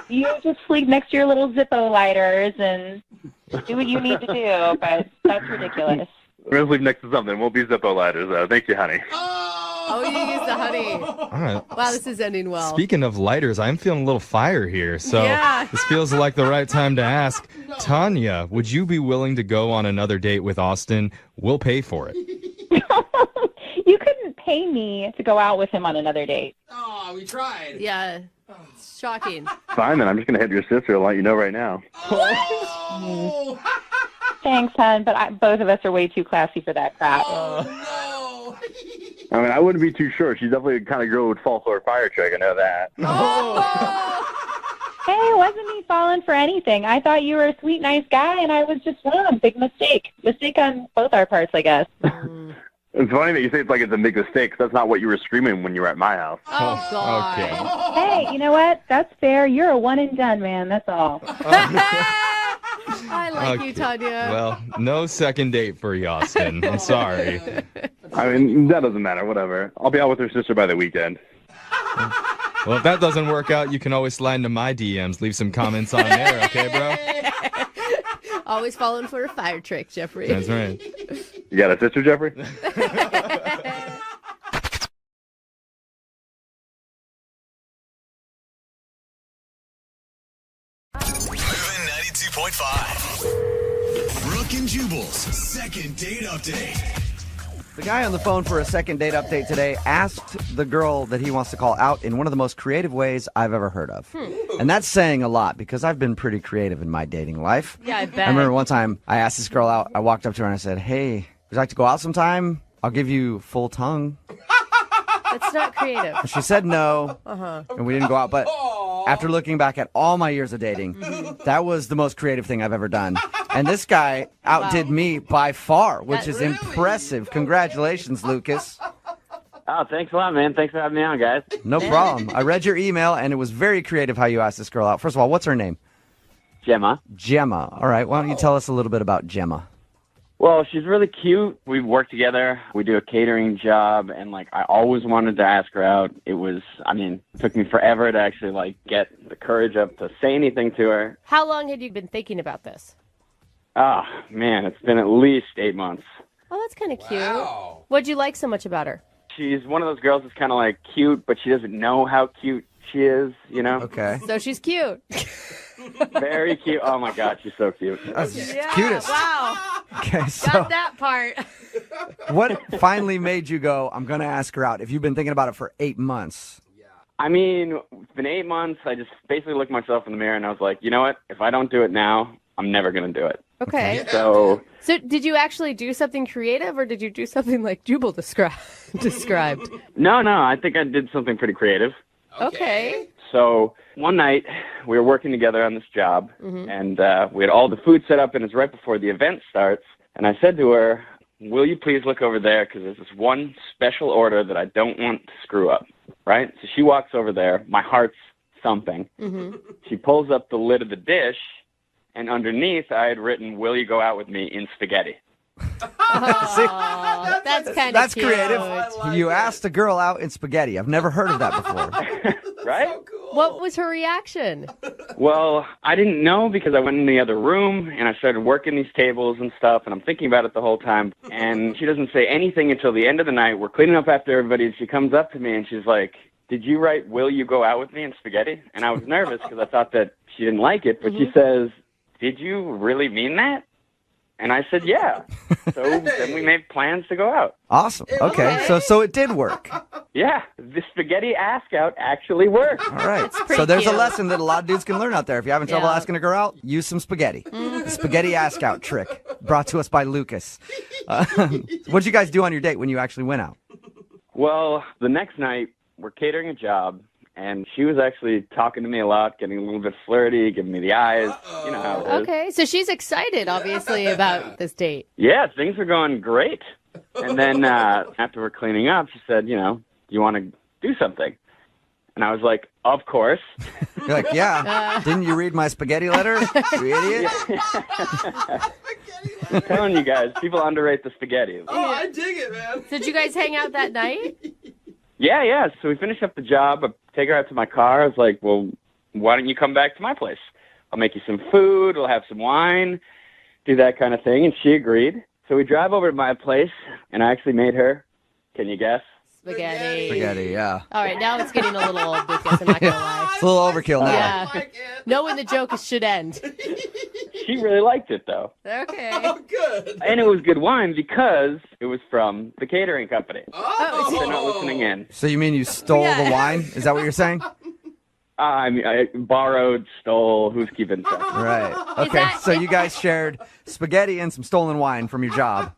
You just sleep next to your little Zippo lighters and do what you need to do, but that's ridiculous. We're going to sleep next to something. We'll be Zippo lighters, though. Thank you, honey. Oh, you use the honey. All right. Wow, this is ending well. Speaking of lighters, I'm feeling a little fire here. So Yeah. this feels like the right time to ask. Tanya, would you be willing to go on another date with Austin? We'll pay for it. You couldn't pay me to go out with him on another date. Oh, we tried. Yeah. It's shocking. Fine, then. I'm just going to hit your sister and let you know right now. Oh, Thanks, hon, but both of us are way too classy for that crap. no. I mean, I wouldn't be too sure. She's definitely the kind of girl who would fall for a fire trick. I know that. Hey, wasn't me falling for anything. I thought you were a sweet, nice guy, and I was just wrong. Big mistake. Mistake on both our parts, I guess. It's funny that you say it's like it's a big mistake, 'cause that's not what you were screaming when you were at my house. Oh, God. Okay. Hey, you know what? That's fair. You're a one and done, man. That's all. I like you, Okay. Tanya. Well, no second date for you, Austin. I'm sorry. I mean, that doesn't matter. Whatever. I'll be out with her sister by the weekend. Well, if that doesn't work out, you can always slide into my DMs. Leave some comments on there, okay, bro? Always falling for a fire trick, Jeffrey. That's right. You got a sister, Jeffrey? Moving 92.5. Brooke and Jubal's second date update. The guy on the phone for a second date update today asked the girl that he wants to call out in one of the most creative ways I've ever heard of. And that's saying a lot because I've been pretty creative in my dating life. Yeah, I bet. I remember one time I asked this girl out. I walked up to her and I said, "Hey, would you like to go out sometime? I'll give you full tongue." That's not creative. And she said no, Uh-huh. and we didn't go out. But after looking back at all my years of dating, that was the most creative thing I've ever done. And this guy outdid me by far, which is impressive. Congratulations, Lucas. Oh, thanks a lot, man. Thanks for having me on, guys. No problem. I read your email, and it was very creative how you asked this girl out. First of all, what's her name? Gemma. Gemma. All right. Why don't you tell us a little bit about Gemma? Well, she's really cute. We've worked together. We do a catering job, and, I always wanted to ask her out. It took me forever to actually, get the courage up to say anything to her. How long had you been thinking about this? Oh, man, it's been at least 8 months. Oh, that's kind of cute. What'd you like so much about her? She's one of those girls that's kind of, cute, but she doesn't know how cute she is, you know? Okay. So she's cute. Very cute. Oh, my God, she's so cute. Cutest. Wow. Okay, so Got that part. what finally made you go, I'm going to ask her out, if you've been thinking about it for 8 months? I mean, it's been 8 months. I just basically looked myself in the mirror, and I was like, you know what? If I don't do it now, I'm never going to do it. Okay. So did you actually do something creative, or did you do something like Jubal described? No, I think I did something pretty creative. Okay. So one night we were working together on this job, Mhm. and we had all the food set up, and it's right before the event starts. And I said to her, "Will you please look over there, because there's this one special order that I don't want to screw up." Right? So she walks over there. My heart's thumping. Mm-hmm. She pulls up the lid of the dish, and underneath I had written, "Will you go out with me in spaghetti?" Oh, that's kind of That's creative. You asked a girl out in spaghetti. I've never heard of that before. Right? What was her reaction? Well, I didn't know because I went in the other room and I started working these tables and stuff, and I'm thinking about it the whole time. And she doesn't say anything until the end of the night. We're cleaning up after everybody, and she comes up to me and she's like, "Did you write, 'Will you go out with me in spaghetti?'" And I was nervous because I thought that she didn't like it, but she says, "Did you really mean that?" And I said, "Yeah." So then we made plans to go out. Awesome. Okay, so it did work. Yeah, the spaghetti ask out actually worked. All right. So there's a lesson that a lot of dudes can learn out there. If you're having trouble Yeah. asking a girl out, use some spaghetti. The spaghetti ask out trick brought to us by Lucas. What'd you guys do on your date when you actually went out? Well, the next night, we're catering a job, and she was actually talking to me a lot, getting a little bit flirty, giving me the eyes. You know how it is. Okay, so she's excited, obviously, about this date. Yeah, things are going great. And then after we're cleaning up, she said, "Do you want to do something?" And I was like, "Of course." You're like, yeah. Didn't you read my spaghetti letter, you idiot? I'm telling you guys, people underrate the spaghetti. Oh, I dig it, man. Did you guys hang out that night? Yeah. So we finished up the job. I take her out to my car. I was like, "Well, why don't you come back to my place? I'll make you some food. We'll have some wine, do that kind of thing." And she agreed. So we drive over to my place, and I actually made her, can you guess? Spaghetti. Spaghetti, yeah. All right, now it's getting a little old, Lucas. I'm not going to lie. It's a little overkill now. Yeah. Know when the joke should end. She really liked it, though. Okay. Oh, good. And it was good wine because it was from the catering company. Oh. They're not listening in. So you mean you stole the wine? Is that what you're saying? I mean, I borrowed, stole, who's keeping track? Right. Okay, so you guys shared spaghetti and some stolen wine from your job.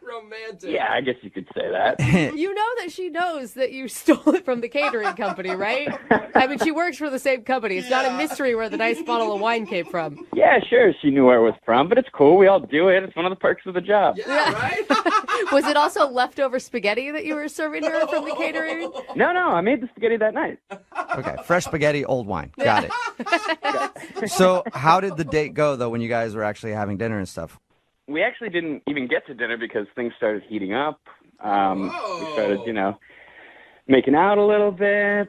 Romantic. Yeah, I guess you could say that. You know that she knows that you stole it from the catering company, right? I mean, she works for the same company. It's not a mystery where the nice bottle of wine came from. Yeah, sure, she knew where it was from, but it's cool. We all do it. It's one of the perks of the job. Yeah, right? Was it also leftover spaghetti that you were serving her from the catering? No, I made the spaghetti that night. Okay, fresh spaghetti, old wine. Got it. So how did the date go, though, when you guys were actually having dinner and stuff? We actually didn't even get to dinner because things started heating up. We started, making out a little bit.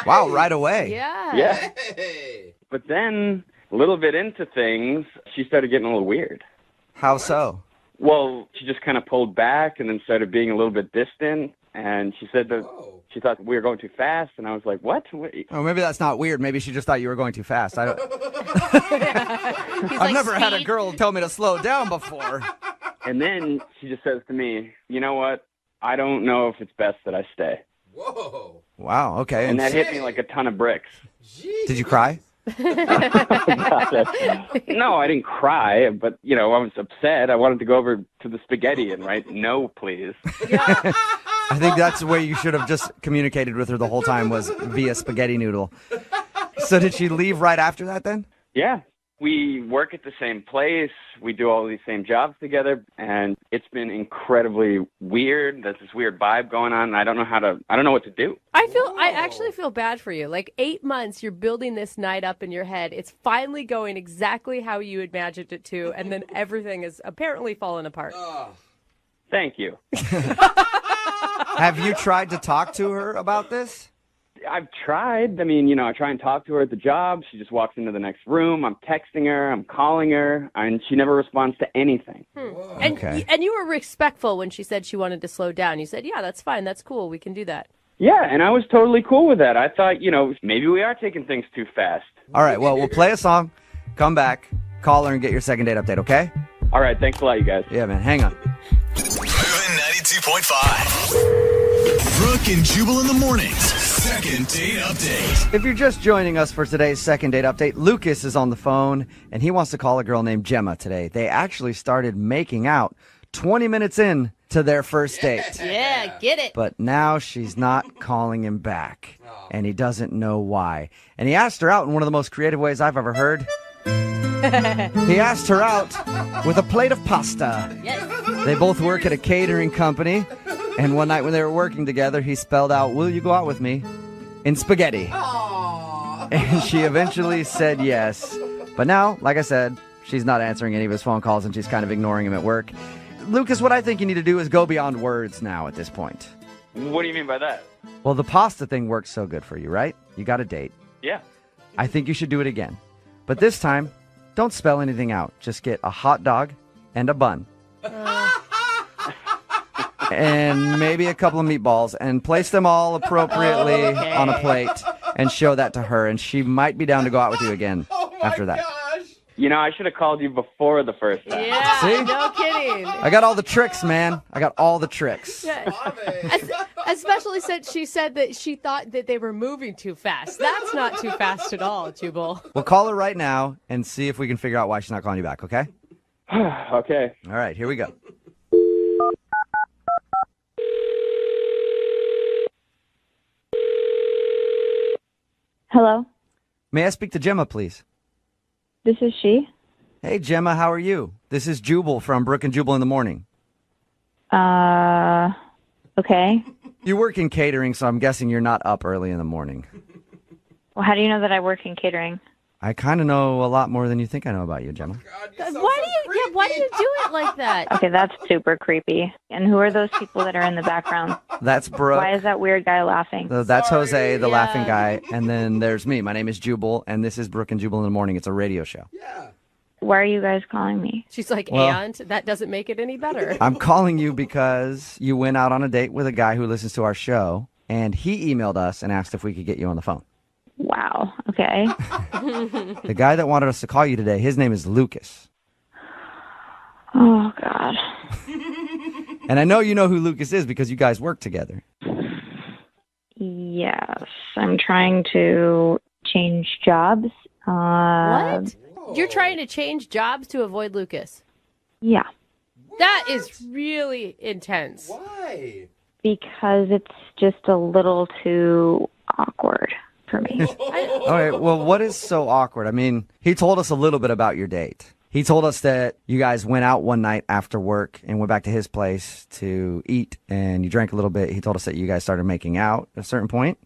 Wow, right away. Yeah. Hey. But then, a little bit into things, she started getting a little weird. How so? Well, she just kind of pulled back and then started being a little bit distant. And she said that she thought we were going too fast. And I was like, what? Oh, maybe that's not weird. Maybe she just thought you were going too fast. I don't. I've never had a girl tell me to slow down before. And then she just says to me, you know what? I don't know if it's best that I stay. Whoa. Wow, okay. And that hit me like a ton of bricks. Did you cry? No, I didn't cry, but, I was upset. I wanted to go over to the spaghetti and write, no, please. I think that's the way you should have just communicated with her the whole time was via spaghetti noodle. So did she leave right after that then? Yeah. We work at the same place. We do all these same jobs together, and it's been incredibly weird. There's this weird vibe going on, and I don't know what to do. I actually feel bad for you. Like 8 months, you're building this night up in your head. It's finally going exactly how you imagined it to, and then everything is apparently falling apart. Thank you. Have you tried to talk to her about this? I've tried. I mean, I try and talk to her at the job. She just walks into the next room. I'm texting her. I'm calling her. And she never responds to anything. And you were respectful when she said she wanted to slow down. You said, yeah, that's fine. That's cool. We can do that. Yeah, and I was totally cool with that. I thought, maybe we are taking things too fast. All right, well, we'll play a song, come back, call her, and get your second date update, okay? All right, thanks a lot, you guys. Yeah, man, hang on. Moving 92.5. Brooke and Jubal in the mornings. Second date update. If you're just joining us for today's second date update, Lucas is on the phone, and he wants to call a girl named Gemma today. They actually started making out 20 minutes in to their first date. Yeah, get it. But now she's not calling him back, and he doesn't know why. And he asked her out in one of the most creative ways I've ever heard. He asked her out with a plate of pasta. Yes. They both work at a catering company, and one night when they were working together, he spelled out, "Will you go out with me?" in spaghetti. And she eventually said yes. But now, like I said, she's not answering any of his phone calls, and she's kind of ignoring him at work. Lucas, what I think you need to do is go beyond words now at this point. What do you mean by that? Well, the pasta thing worked so good for you, right? You got a date. Yeah. I think you should do it again. But this time, don't spell anything out. Just get a hot dog and a bun. And maybe a couple of meatballs, and place them all appropriately on a plate and show that to her, and she might be down to go out with you again after that. I should have called you before the first time. Yeah, See? no kidding. I got all the tricks, man. I got all the tricks. Yeah. Especially since she said that she thought that they were moving too fast. That's not too fast at all, Jubal. We'll call her right now and see if we can figure out why she's not calling you back, okay? Okay. All right, here we go. Hello, May I speak to Gemma, please? this is she. Hey, Gemma, how are you? This is Jubal from Brooke and Jubal in the morning. Okay. You work in catering, so I'm guessing you're not up early in the morning. Well, how do you know that I work in catering? I kind of know a lot more than you think I know about you, Gemma. Why do you do it like that? Okay, that's super creepy. And who are those people that are in the background? That's Brooke. Why is that weird guy laughing? That's Jose, the laughing guy. And then there's me. My name is Jubal, and this is Brooke and Jubal in the morning. It's a radio show. Why are you guys calling me? She's like, Well- and that doesn't make it any better. I'm calling you because you went out on a date with a guy who listens to our show, and he emailed us and asked if we could get you on the phone. Wow. Okay. The guy that wanted us to call you today, his name is Lucas. Oh, God. And I know you know who Lucas is because you guys work together. Yes. I'm trying to change jobs. What? You're trying to change jobs to avoid Lucas? Yeah. That is really intense. Why? Because it's just a little too awkward for me. All right, well, what is so awkward? I mean, he told us a little bit about your date. He told us that you guys went out one night after work and went back to his place to eat, and you drank a little bit. He told us that you guys started making out at a certain point.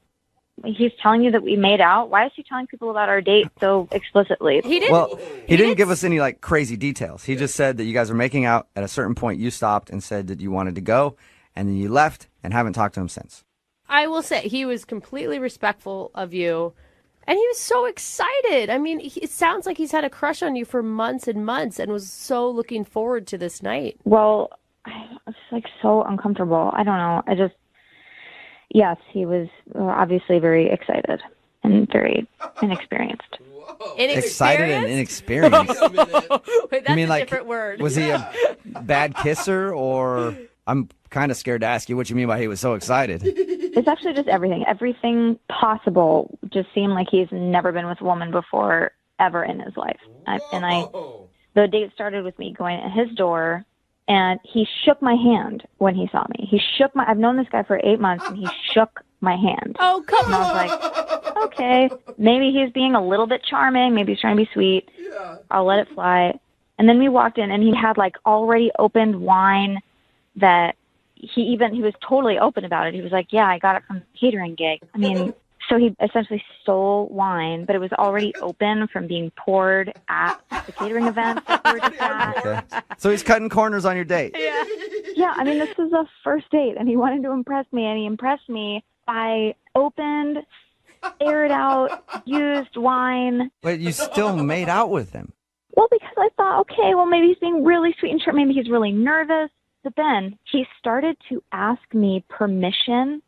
He's telling you that we made out? Why is he telling people about our date so explicitly? He didn't. Well, he didn't give us any like crazy details. He just said that you guys were making out. At a certain point, you stopped and said that you wanted to go, and then you left and haven't talked to him since. I will say he was completely respectful of you, and he was so excited. I mean, it sounds like he's had a crush on you for months and months and was so looking forward to this night. Well, I was like so uncomfortable. I don't know. Yes, he was obviously very excited and very inexperienced. Excited and inexperienced. Wait, that's You mean a like, different word. was he a bad kisser, or I'm kind of scared to ask you what you mean by he was so excited. It's actually just everything. Everything possible just seemed like he's never been with a woman before ever in his life. The date started with me going at his door, and he shook my hand when he saw me. I've known this guy for 8 months, and he shook my hand. Oh, come on. And I was like, okay, maybe he's being a little bit charming. Maybe he's trying to be sweet. I'll let it fly. And then we walked in, and he had like already opened wine that he was totally open about it. He was like, yeah, I got it from the catering gig. I mean, so he essentially stole wine, but it was already open from being poured at the catering event that we were just at. Okay. So he's cutting corners on your date. Yeah, I mean, this was a first date, and he wanted to impress me, and he impressed me by opened, aired out, used wine. But you still made out with him. Well, because I thought, okay, well, maybe he's being really sweet and sure. Maybe he's really nervous. But then he started to ask me permission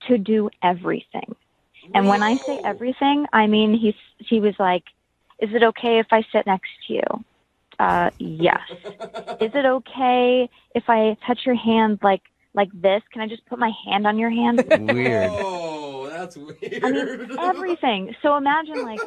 to do everything. And when I say everything, I mean he was like, is it okay if I sit next to you? Yes. Is it okay if I touch your hand like this? Can I just put my hand on your hand? Weird. Oh, that's weird. I mean, everything. So imagine, like,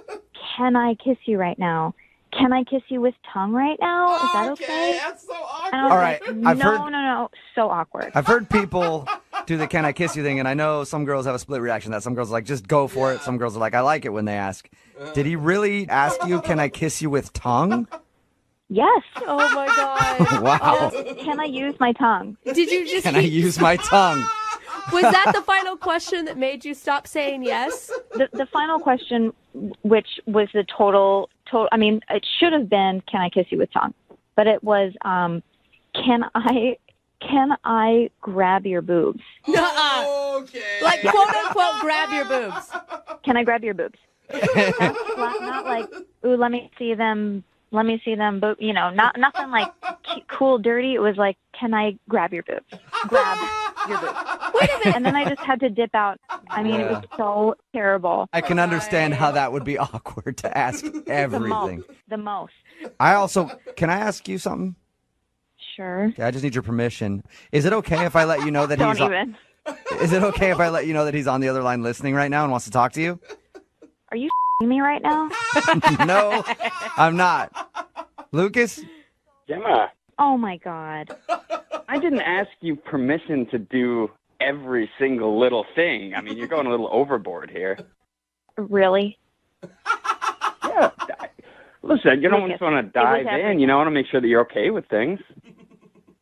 can I kiss you right now? Can I kiss you with tongue right now? Is that okay? That's so awkward. And I was All right, like, no, so awkward. I've heard people do the "can I kiss you" thing, and I know some girls have a split reaction. That some girls are like, just go for it. Some girls are like, I like it when they ask. Did he really ask you, "Can I kiss you with tongue"? Yes. Oh my God. Wow. Can I use my tongue? Did you just? Can I use my tongue? Was that the final question that made you stop saying yes? The final question, which was the total. I mean, it should have been, "Can I kiss you with tongue?" But it was, "Can I grab your boobs?" Okay. Like, quote unquote, grab your boobs. Can I grab your boobs? Not like, ooh, let me see them. Let me see them. But nothing like cool, dirty. It was like, can I grab your boobs? Grab your boobs. Wait a minute. And then I just had to dip out. I mean, It was so terrible. I can understand how that would be awkward to ask everything. The most. Can I ask you something? Sure. Okay, I just need your permission. Is it okay if I let you know that Don't he's even. Is it okay if I let you know that he's on the other line listening right now and wants to talk to you? Are you me right now? No, I'm not. Lucas? Gemma, Oh my God. I didn't ask you permission to do every single little thing. I mean, you're going a little overboard here. Really? Yeah. Listen, you don't Lucas, just want to it was dive in. everything. You know, want to make sure that you're okay with things.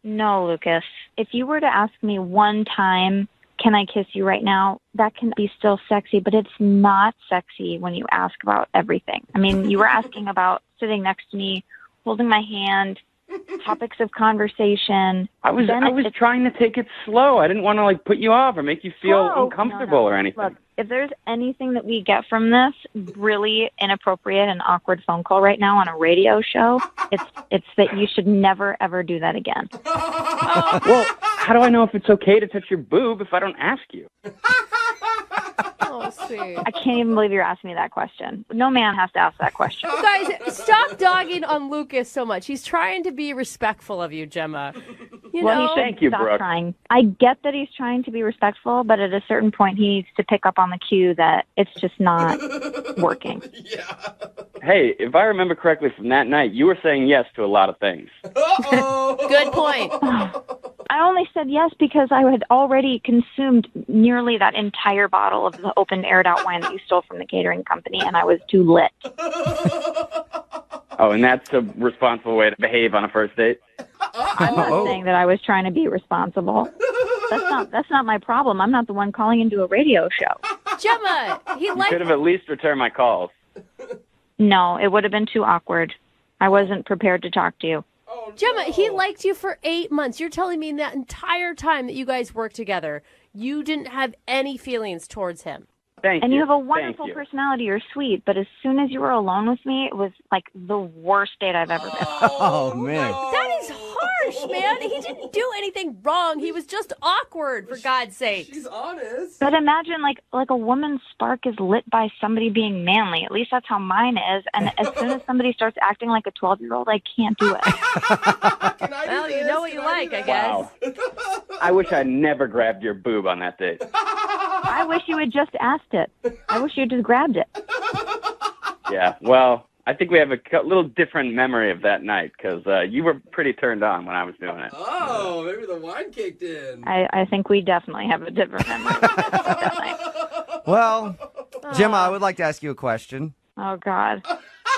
No, Lucas. If you were to ask me one time, can I kiss you right now? That can be still sexy, but it's not sexy when you ask about everything. I mean, you were asking about sitting next to me, holding my hand, topics of conversation. I was trying to take it slow. I didn't want to like put you off or make you feel Slow? uncomfortable No. or anything. Look, if there's anything that we get from this really inappropriate and awkward phone call right now on a radio show, it's that you should never ever do that again. Well, how do I know if it's okay to touch your boob if I don't ask you? Oh, sweet. I can't even believe you're asking me that question. No man has to ask that question. You guys, stop dogging on Lucas so much. He's trying to be respectful of you, Gemma. You know? He should stop trying. I get that he's trying to be respectful, but at a certain point, he needs to pick up on the cue that it's just not working. Hey, if I remember correctly from that night, you were saying yes to a lot of things. Good point. I only said yes because I had already consumed nearly that entire bottle of the open aired out wine that you stole from the catering company, and I was too lit. Oh, and that's a responsible way to behave on a first date? I'm not saying that I was trying to be responsible. That's not my problem. I'm not the one calling into a radio show. Gemma, he You liked could have at least returned my calls. No, it would have been too awkward. I wasn't prepared to talk to you. Gemma, he liked you for 8 months. You're telling me that entire time that you guys worked together, you didn't have any feelings towards him. Thank And you. you have a Thank wonderful you. personality. You're sweet, but as soon as you were alone with me, it was like the worst date I've ever been. Oh, man. That is harsh, man. He didn't do anything wrong. He was just awkward, for God's sake. She's honest. But imagine like a woman's spark is lit by somebody being manly. At least that's how mine is. And as soon as somebody starts acting like a 12-year-old, I can't do it. Well, you know what you like, I guess. Wow. I wish I never grabbed your boob on that date. I wish you had just asked it. I wish you had just grabbed it. Yeah, well, I think we have a little different memory of that night because you were pretty turned on when I was doing it. Oh, maybe the wine kicked in. I think we definitely have a different memory of that night. Well, Gemma, I would like to ask you a question. Oh, God.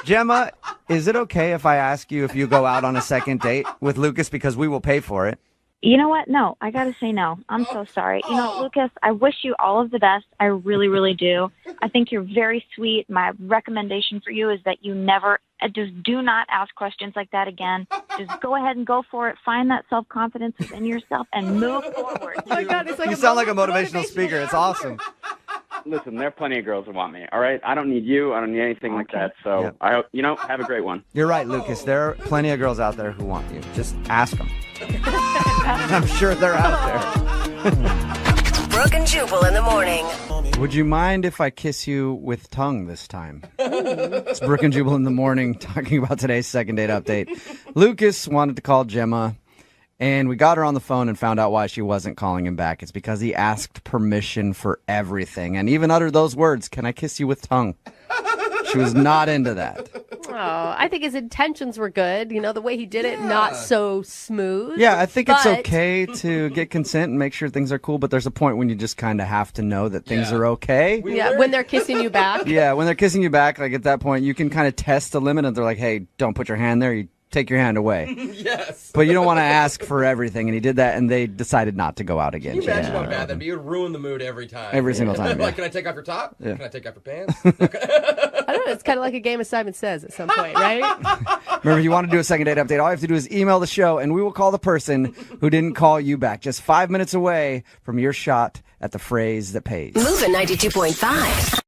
Gemma, is it okay if I ask you if you go out on a second date with Lucas because we will pay for it? You know what? No, I got to say no. I'm so sorry. You know, Lucas, I wish you all of the best. I really, really do. I think you're very sweet. My recommendation for you is that you never, just do not ask questions like that again. Just go ahead and go for it. Find that self-confidence within yourself and move forward. Oh my God, it's like You sound like a motivational speaker. It's awesome. Listen, there are plenty of girls who want me, all right? I don't need you. I don't need anything like that. So, I hope, have a great one. You're right, Lucas. There are plenty of girls out there who want you. Just ask them. I'm sure they're out there. Brooke and Jubal in the morning. Would you mind if I kiss you with tongue this time? It's Brooke and Jubal in the morning talking about today's second date update. Lucas wanted to call Gemma, and we got her on the phone and found out why she wasn't calling him back. It's because he asked permission for everything and even uttered those words, "Can I kiss you with tongue?" She was not into that. Oh, I think his intentions were good. You know, the way he did it, not so smooth. Yeah, I think it's but- okay to get consent and make sure things are cool, but there's a point when you just kind of have to know that things are okay. Yeah, when they're kissing you back. Yeah, when they're kissing you back, like at that point, you can kind of test the limit, and they're like, "Hey, don't put your hand there. You take your hand away." Yes. But you don't want to ask for everything, and he did that, and they decided not to go out again. Can you imagine how bad that'd be? It would ruin the mood every time. Every single time, Like, yeah. can I take off your top? Yeah. Can I take off your pants? I don't know. It's kind of like a game of Simon Says at some point, right? Remember, if you want to do a second date update, all you have to do is email the show, and we will call the person who didn't call you back. Just 5 minutes away from your shot at the phrase that pays. Moving 92.5.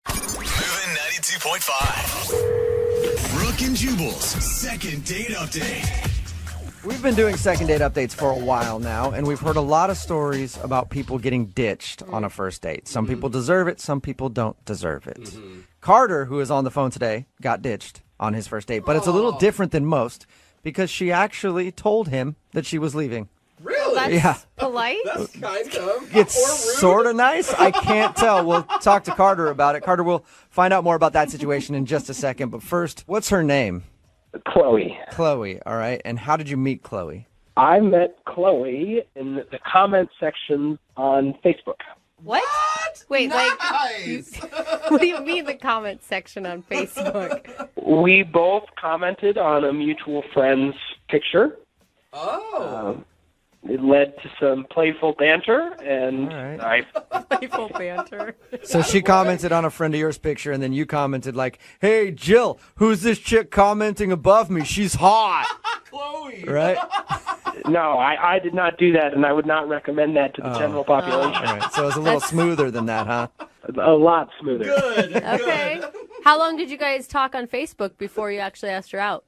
Moving 92.5. Brooke and Jubal's second date update. We've been doing second date updates for a while now, and we've heard a lot of stories about people getting ditched on a first date. Some people deserve it, some people don't deserve it. Carter, who is on the phone today, got ditched on his first date, but it's a little different than most because she actually told him that she was leaving. Really? That's Yeah. polite. That's kind of. It's sort of nice. I can't tell. We'll talk to Carter about it. Carter, we'll find out more about that situation in just a second. But first, what's her name? Chloe. Chloe, all right. And how did you meet Chloe? I met Chloe in the comment section on Facebook. What? Wait, what do you mean the comment section on Facebook? We both commented on a mutual friend's picture. Oh. It led to some playful banter, and Playful banter. So she commented on a friend of yours picture, and then you commented like, "Hey, Jill, who's this chick commenting above me? She's hot." Chloe. Right? No, I did not do that, and I would not recommend that to the general population. All right. So it was a little smoother than that, huh? A lot smoother. Good. Okay. How long did you guys talk on Facebook before you actually asked her out?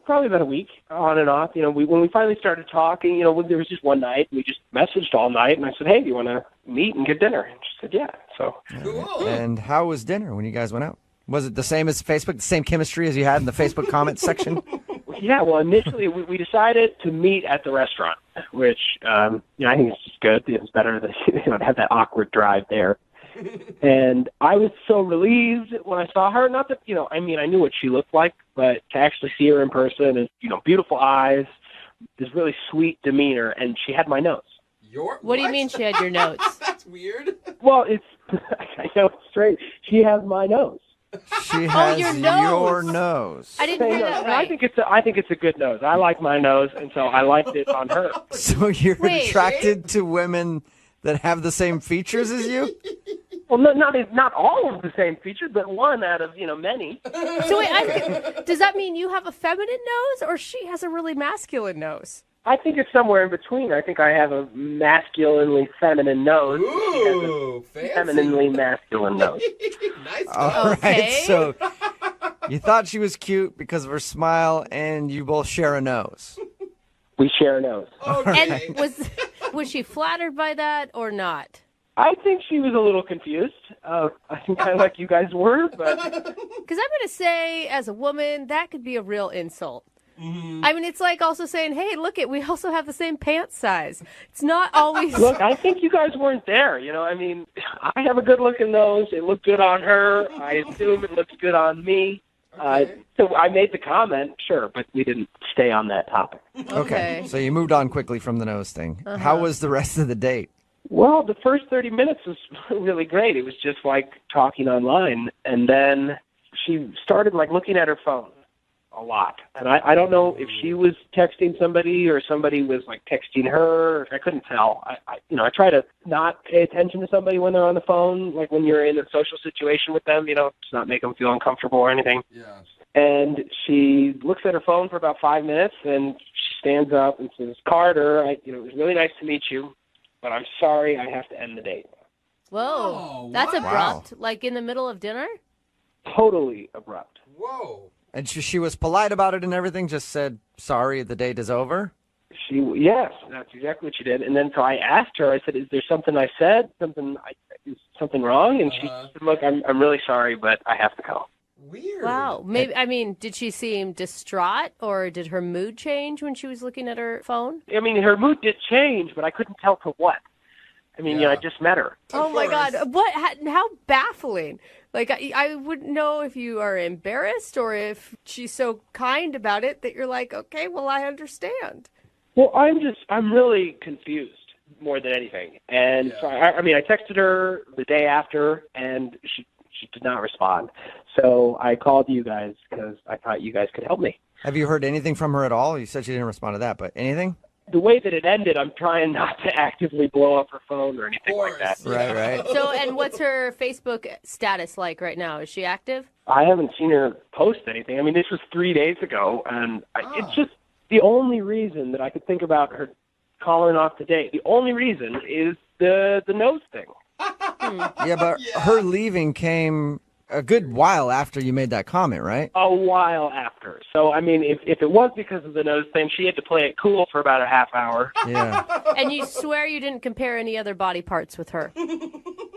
Probably about a week, on and off. When we finally started talking, there was just one night, we just messaged all night, and I said, "Hey, do you want to meet and get dinner?" And she said, "Yeah." So. Cool. And how was dinner when you guys went out? Was it the same as Facebook, the same chemistry as you had in the Facebook comments section? Yeah, well, initially we decided to meet at the restaurant, which I think it's just good. It's better to have that awkward drive there. And I was so relieved when I saw her. Not that I knew what she looked like, but to actually see her in person and beautiful eyes, this really sweet demeanor, and she had my nose. What do you mean she had your nose? That's weird. Well, I know it's straight. She has my nose. She has your nose. your nose. I didn't hear that And right. I think it's a good nose. I like my nose, and so I liked it on her. So you're Wait. attracted to women that have the same features as you? Well, not all of the same features, but one out of many. So wait, does that mean you have a feminine nose or she has a really masculine nose? I think it's somewhere in between. I think I have a masculinely feminine nose. Ooh, she has a femininely masculine nose. Nice. All right. Okay. So you thought she was cute because of her smile, and you both share a nose. We share a nose. Okay. And was she flattered by that or not? I think she was a little confused. I think kind of like you guys were, but Because I'm going to say, as a woman, that could be a real insult. Mm-hmm. I mean, it's like also saying, "Hey, look we also have the same pant size." It's not always. look, I think you guys weren't there. I have a good-looking nose. It looked good on her. I assume it looks good on me. So I made the comment, sure, but we didn't stay on that topic. Okay. So you moved on quickly from the nose thing. How was the rest of the date? Well, the first 30 minutes was really great. It was just like talking online. And then she started looking at her phone a lot. And I don't know if she was texting somebody or somebody was texting her. I couldn't tell. I try to not pay attention to somebody when they're on the phone, like when you're in a social situation with them, to not make them feel uncomfortable or anything. Yeah. And she looks at her phone for about 5 minutes, and she stands up and says, "Carter, it was really nice to meet you, but I'm sorry I have to end the date." Whoa, Oh, that's what? abrupt. Like in the middle of dinner? Totally abrupt. Whoa. And she was polite about it and everything, just said, "Sorry, the date is over"? Yes, that's exactly what she did. And then so I asked her, I said, "Is there something I said? Is something wrong?" And she said, "Look, I'm really sorry, but I have to go." Weird. Wow. Maybe, did she seem distraught or did her mood change when she was looking at her phone? Her mood did change, but I couldn't tell to what. I just met her. Oh my God. How baffling. I wouldn't know if you are embarrassed or if she's so kind about it that you're like, okay, well, I understand. Well, I'm really confused more than anything. And so I texted her the day after, and she did not respond. So I called you guys because I thought you guys could help me. Have you heard anything from her at all? You said she didn't respond to that, but anything? The way that it ended, I'm trying not to actively blow up her phone or anything like that. Right. So, and what's her Facebook status like right now? Is she active? I haven't seen her post anything. This was 3 days ago, and it's just the only reason that I could think about her calling off the date. The only reason is the nose thing. Yeah, but her leaving came a good while after you made that comment, right? A while after. So, if it was because of the nose thing, she had to play it cool for about a half hour. Yeah. And you swear you didn't compare any other body parts with her?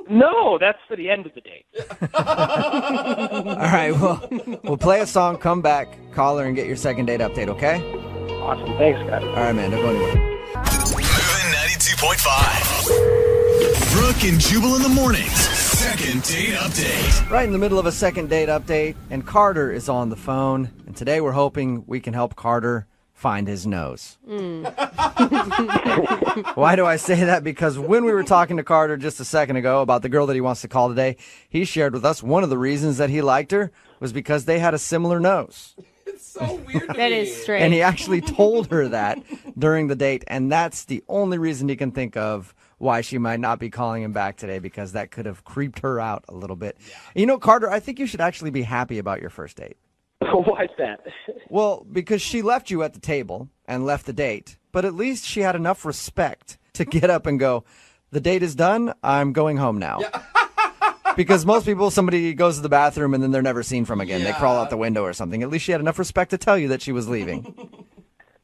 No, that's for the end of the date. All right, well, we'll play a song, come back, call her, and get your second date update, okay? Awesome. Thanks, guys. All right, man. Don't go anywhere. Moving 92.5. Brooke and Jubal in the mornings. Second date update. Right in the middle of a second date update, and Carter is on the phone. And today we're hoping we can help Carter find his nose. Mm. Why do I say that? Because when we were talking to Carter just a second ago about the girl that he wants to call today, he shared with us one of the reasons that he liked her was because they had a similar nose. That is strange. And he actually told her that during the date, and that's the only reason he can think of why she might not be calling him back today, because that could have creeped her out a little bit. You know, Carter, I think you should actually be happy about your first date. Why's that? Well, because she left you at the table and left the date, but at least she had enough respect to get up and go, the date is done, I'm going home now. Because most people, somebody goes to the bathroom and then they're never seen from again. They crawl out the window or something. At least she had enough respect to tell you that she was leaving.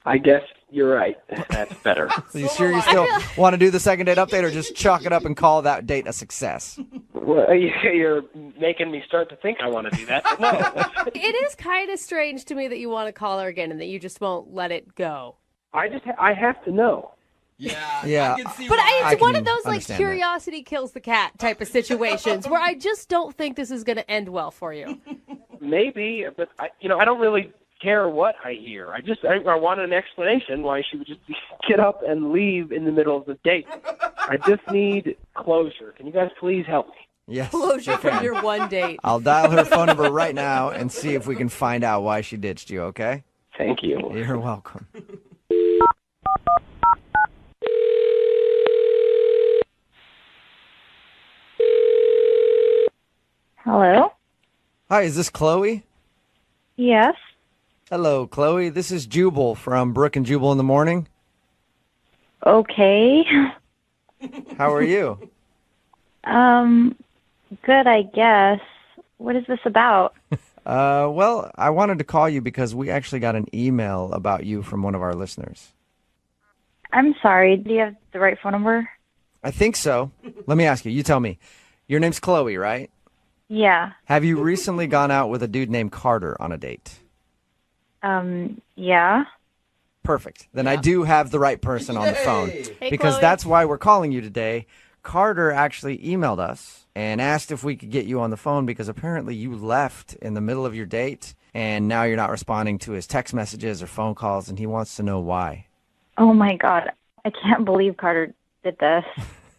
I guess you're right. That's better. So you sure you still want to do the second date update, or just chalk it up and call that date a success? Well, you're making me start to think I want to do that. But no. It is kind of strange to me that you want to call her again and that you just won't let it go. I have to know. Yeah. But it's one of those like understand curiosity kills the cat type of situations where I just don't think this is going to end well for you. Maybe, but I don't really care what I hear. I want an explanation why she would just get up and leave in the middle of the date. I just need closure. Can you guys please help me? Yes. Closure from your one date. I'll dial her phone number right now and see if we can find out why she ditched you, okay? Thank you. You're welcome. Hello? Hi, is this Chloe? Yes. Hello, Chloe. This is Jubal from Brooke and Jubal in the morning. Okay. How are you? Good, I guess. What is this about? Well, I wanted to call you because we actually got an email about you from one of our listeners. I'm sorry. Do you have the right phone number? I think so. Let me ask you. You tell me. Your name's Chloe, right? Yeah. Have you recently gone out with a dude named Carter on a date? Yeah. Perfect. Then I do have the right person on the phone. Hey, Because Chloe. that's why we're calling you today. Carter actually emailed us and asked if we could get you on the phone because apparently you left in the middle of your date and now you're not responding to his text messages or phone calls, and he wants to know why. Oh my God. I can't believe Carter did this.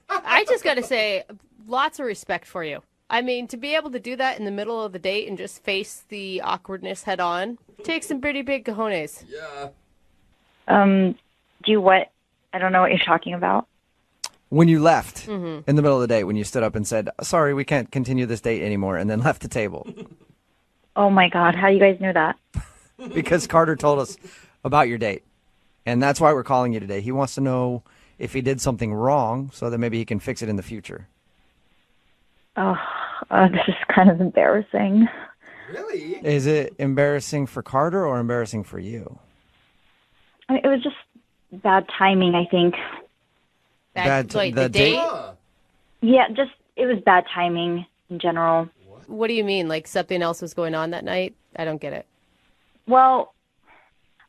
I just got to say, lots of respect for you. I mean, to be able to do that in the middle of the date and just face the awkwardness head on takes some pretty big cojones. Do you what? I don't know what you're talking about. When you left Mhm. in the middle of the date, when you stood up and said, sorry, we can't continue this date anymore, and then left the table. Oh my God. How you guys knew that? Because Carter told us about your date. And that's why we're calling you today. He wants to know if he did something wrong so that maybe he can fix it in the future. Oh, this is kind of embarrassing. Is it embarrassing for Carter or embarrassing for you? I mean, it was just bad timing, I think. The date? Yeah, just it was bad timing in general. What do you mean? Like something else was going on that night? I don't get it. Well,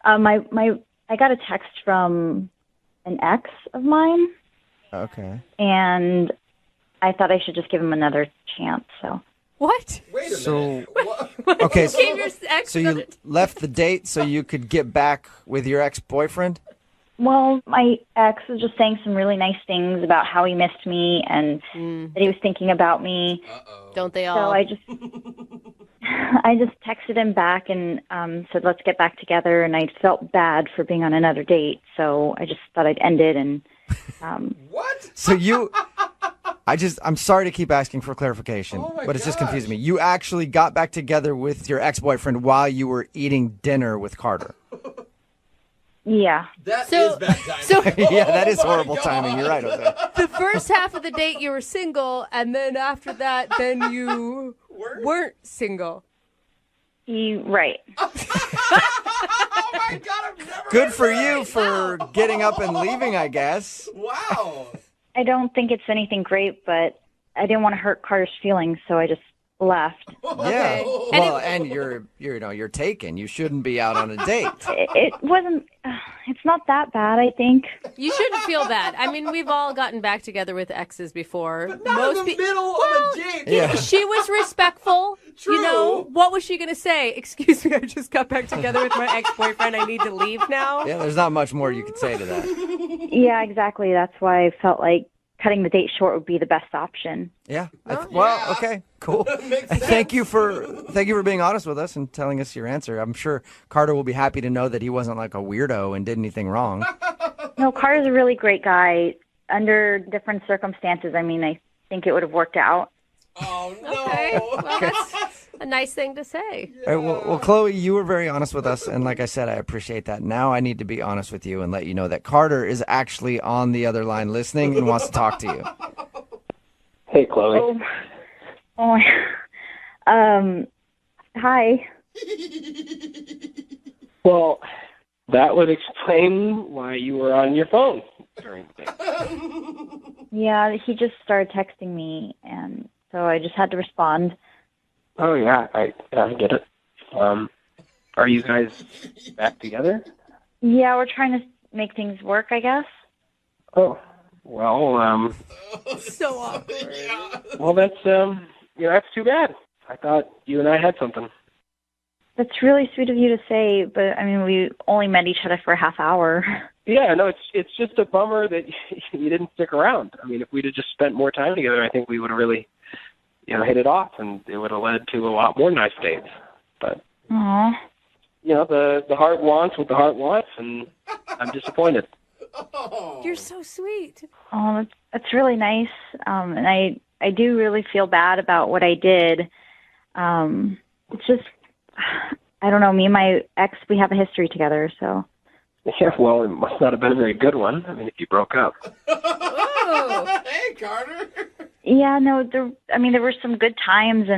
I got a text from an ex of mine, Okay. and I thought I should just give him another chance. So What? So, okay, You gave your ex so you left the date so you could get back with your ex-boyfriend? well, my ex was just saying some really nice things about how he missed me and that he was thinking about me. Don't they So all? I just texted him back and said, let's get back together. And I felt bad for being on another date. So I just thought I'd end it. And So I'm sorry to keep asking for clarification, but it's just confusing me. You actually got back together with your ex-boyfriend while you were eating dinner with Carter. yeah. That is bad timing. So Yeah, that is horrible timing. You're right, Jose. the first half of the date you were single, and then after that, then you weren't single. Right. Good for you for getting up and leaving, I guess. I don't think it's anything great, but I didn't want to hurt Carter's feelings, so I just left. Yeah. Well, and you're taken. You shouldn't be out on a date. It wasn't. it's not that bad, I think. You shouldn't feel bad. I mean, we've all gotten back together with exes before. But not in the middle of a date. Yeah. She was respectful. True. You know, what was she going to say? Excuse me, I just got back together with my ex-boyfriend. I need to leave now. Yeah, there's not much more you could say to that. Yeah, exactly. That's why I felt like cutting the date short would be the best option. Yeah. Well, okay, cool. And thank you for being honest with us and telling us your answer. I'm sure Carter will be happy to know that he wasn't like a weirdo and did anything wrong. No, Carter's a really great guy. Under different circumstances, I mean, I think it would have worked out. Oh, no. Okay, well, that's a nice thing to say. All right, well, Chloe, you were very honest with us, and like I said, I appreciate that. Now I need to be honest with you and let you know that Carter is actually on the other line listening and wants to talk to you. Hey, Chloe. Hi. Well, that would explain why you were on your phone during the day. Yeah, he just started texting me, and so I just had to respond. Oh, yeah, I get it. Are you guys back together? Yeah, we're trying to make things work, I guess. Oh, well, So awkward. well, that's, that's too bad. I thought you and I had something. That's really sweet of you to say, but I mean, we only met each other for a half hour. Yeah, no, it's just a bummer that you didn't stick around. I mean, if we'd have just spent more time together, I think we would have really, hit it off, and it would have led to a lot more nice dates. But, Aww. The heart wants what the heart wants, and I'm disappointed. You're so sweet. Oh, that's really nice. And I do really feel bad about what I did. It's just, I don't know, me and my ex, we have a history together, so. Yeah, well, it must not have been a very good one. I mean, if you broke up. Oh, hey, Carter. Yeah, no, there were some good times,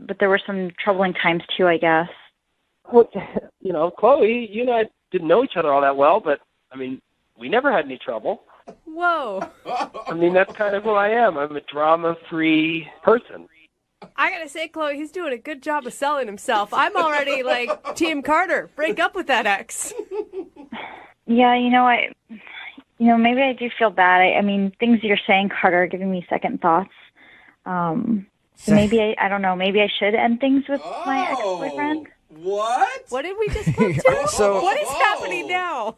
but there were some troubling times too, I guess. Well, Chloe, you and I didn't know each other all that well, but, I mean, we never had any trouble. Whoa. I mean, that's kind of who I am. I'm a drama-free person. I gotta say, Chloe, he's doing a good job of selling himself. I'm already like, Team Carter, break up with that ex. Yeah, maybe I do feel bad. I mean, things you're saying, Carter, are giving me second thoughts. So maybe I don't know, maybe I should end things with my ex-boyfriend. What? What did we just come to? So- what is happening now?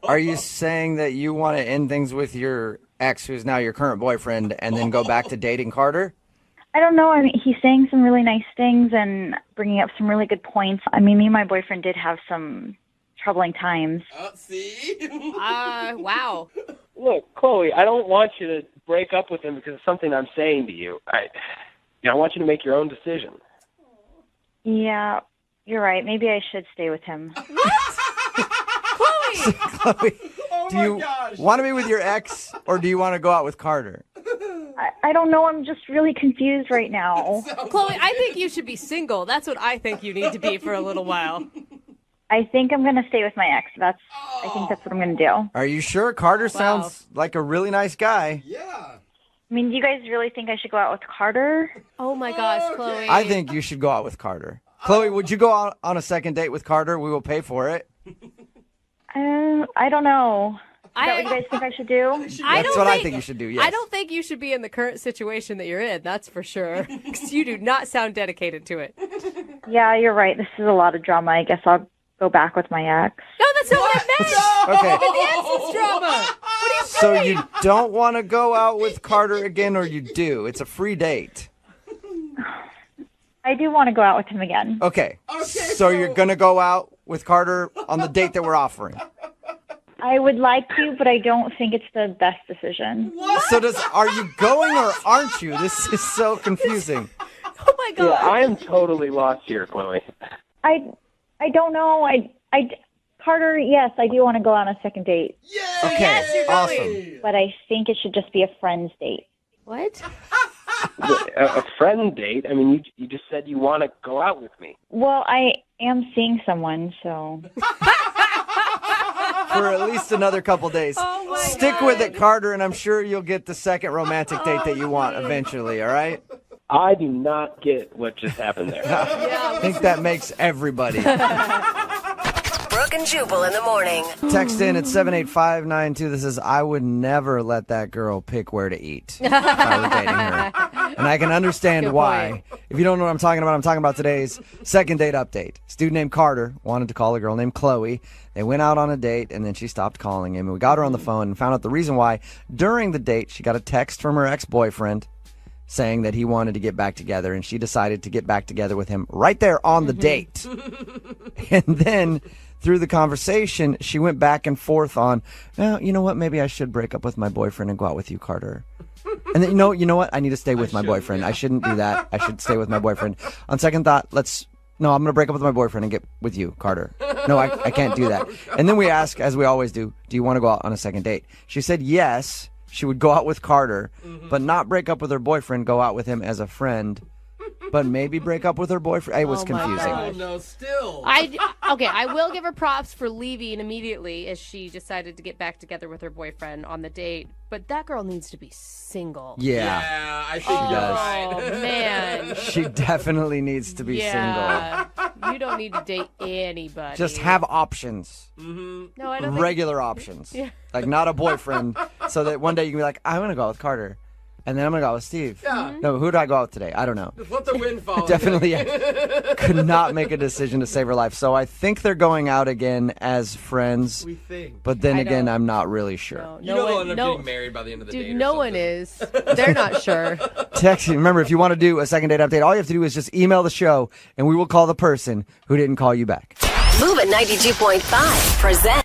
Are you saying that you want to end things with your ex, who's now your current boyfriend, and then go back to dating Carter? I don't know. I mean, he's saying some really nice things and bringing up some really good points. I mean, me and my boyfriend did have some troubling times. See? Wow. Look, Chloe, I don't want you to break up with him because of something I'm saying to you. I want you to make your own decision. Yeah, you're right. Maybe I should stay with him. Chloe! Chloe, do you want to be with your ex, or do you want to go out with Carter? I don't know. I'm just really confused right now. Chloe, I think you should be single. That's what I think you need to be for a little while. I think I'm going to stay with my ex. I think that's what I'm going to do. Are you sure? Carter sounds like a really nice guy. Yeah. I mean, do you guys really think I should go out with Carter? Oh my gosh, Chloe. I think you should go out with Carter. Chloe, would you go out on a second date with Carter? We will pay for it. I don't know. Is that what you guys think I should do? That's what I think you should do, yes. I don't think you should be in the current situation that you're in, that's for sure. Because you do not sound dedicated to it. Yeah, you're right. This is a lot of drama. I guess I'll go back with my ex. No, that's not what I meant. Okay. Even the ex is drama. What are you So doing? you don't want to go out with Carter again, or you do? It's a free date. I do want to go out with him again. Okay. So you're going to go out with Carter on the date that we're offering. I would like to, but I don't think it's the best decision. So are you going or aren't you? This is so confusing. Oh my God. Yeah, I am totally lost here, Chloe. I don't know. Carter, yes, I do want to go on a second date. Okay, yes, you're awesome. going. But I think it should just be a friend's date. What? A friend date? I mean, you just said you want to go out with me. Well, I am seeing someone, so. For at least another couple days. Oh my Stick with it, Carter, and I'm sure you'll get the second romantic date that you want eventually, all right? I do not get what just happened there. I think that makes everybody. Brooke and Jubal in the morning. Text in at 78592. This is, I would never let that girl pick where to eat if I were dating her. And I can understand why. If you don't know what I'm talking about today's second date update. This dude named Carter wanted to call a girl named Chloe. They went out on a date, and then she stopped calling him. And we got her on the phone and found out the reason why. During the date, she got a text from her ex-boyfriend saying that he wanted to get back together, and she decided to get back together with him right there on the date. And then through the conversation, she went back and forth on, well, you know what, maybe I should break up with my boyfriend and go out with you, Carter. And then, you know what, I need to stay with my boyfriend. Yeah. I shouldn't do that. I should stay with my boyfriend. On second thought, I'm going to break up with my boyfriend and get with you, Carter. No, I can't do that. And then we ask, as we always do you want to go out on a second date? She said yes. She would go out with Carter, but not break up with her boyfriend, go out with him as a friend, but maybe break up with her boyfriend. It was confusing. Oh, no, still. I will give her props for leaving immediately as she decided to get back together with her boyfriend on the date. But that girl needs to be single. Yeah, I think she does. Oh, man. She definitely needs to be single. You don't need to date anybody. Just have options. No, I don't Regular options. Yeah. Like, not a boyfriend, so that one day you can be like, I'm going to go out with Carter. And then I'm going to go out with Steve. Yeah. No, who do I go out with today? I don't know. Just let the wind follow. Definitely could not make a decision to save her life. So I think they're going out again as friends. We think. But then again, I'm not really sure. They'll end up getting married by the end of the date. Dude, no one is. They're not sure. Text. Remember, if you want to do a second date update, all you have to do is just email the show, and we will call the person who didn't call you back. Move at 92.5. Present.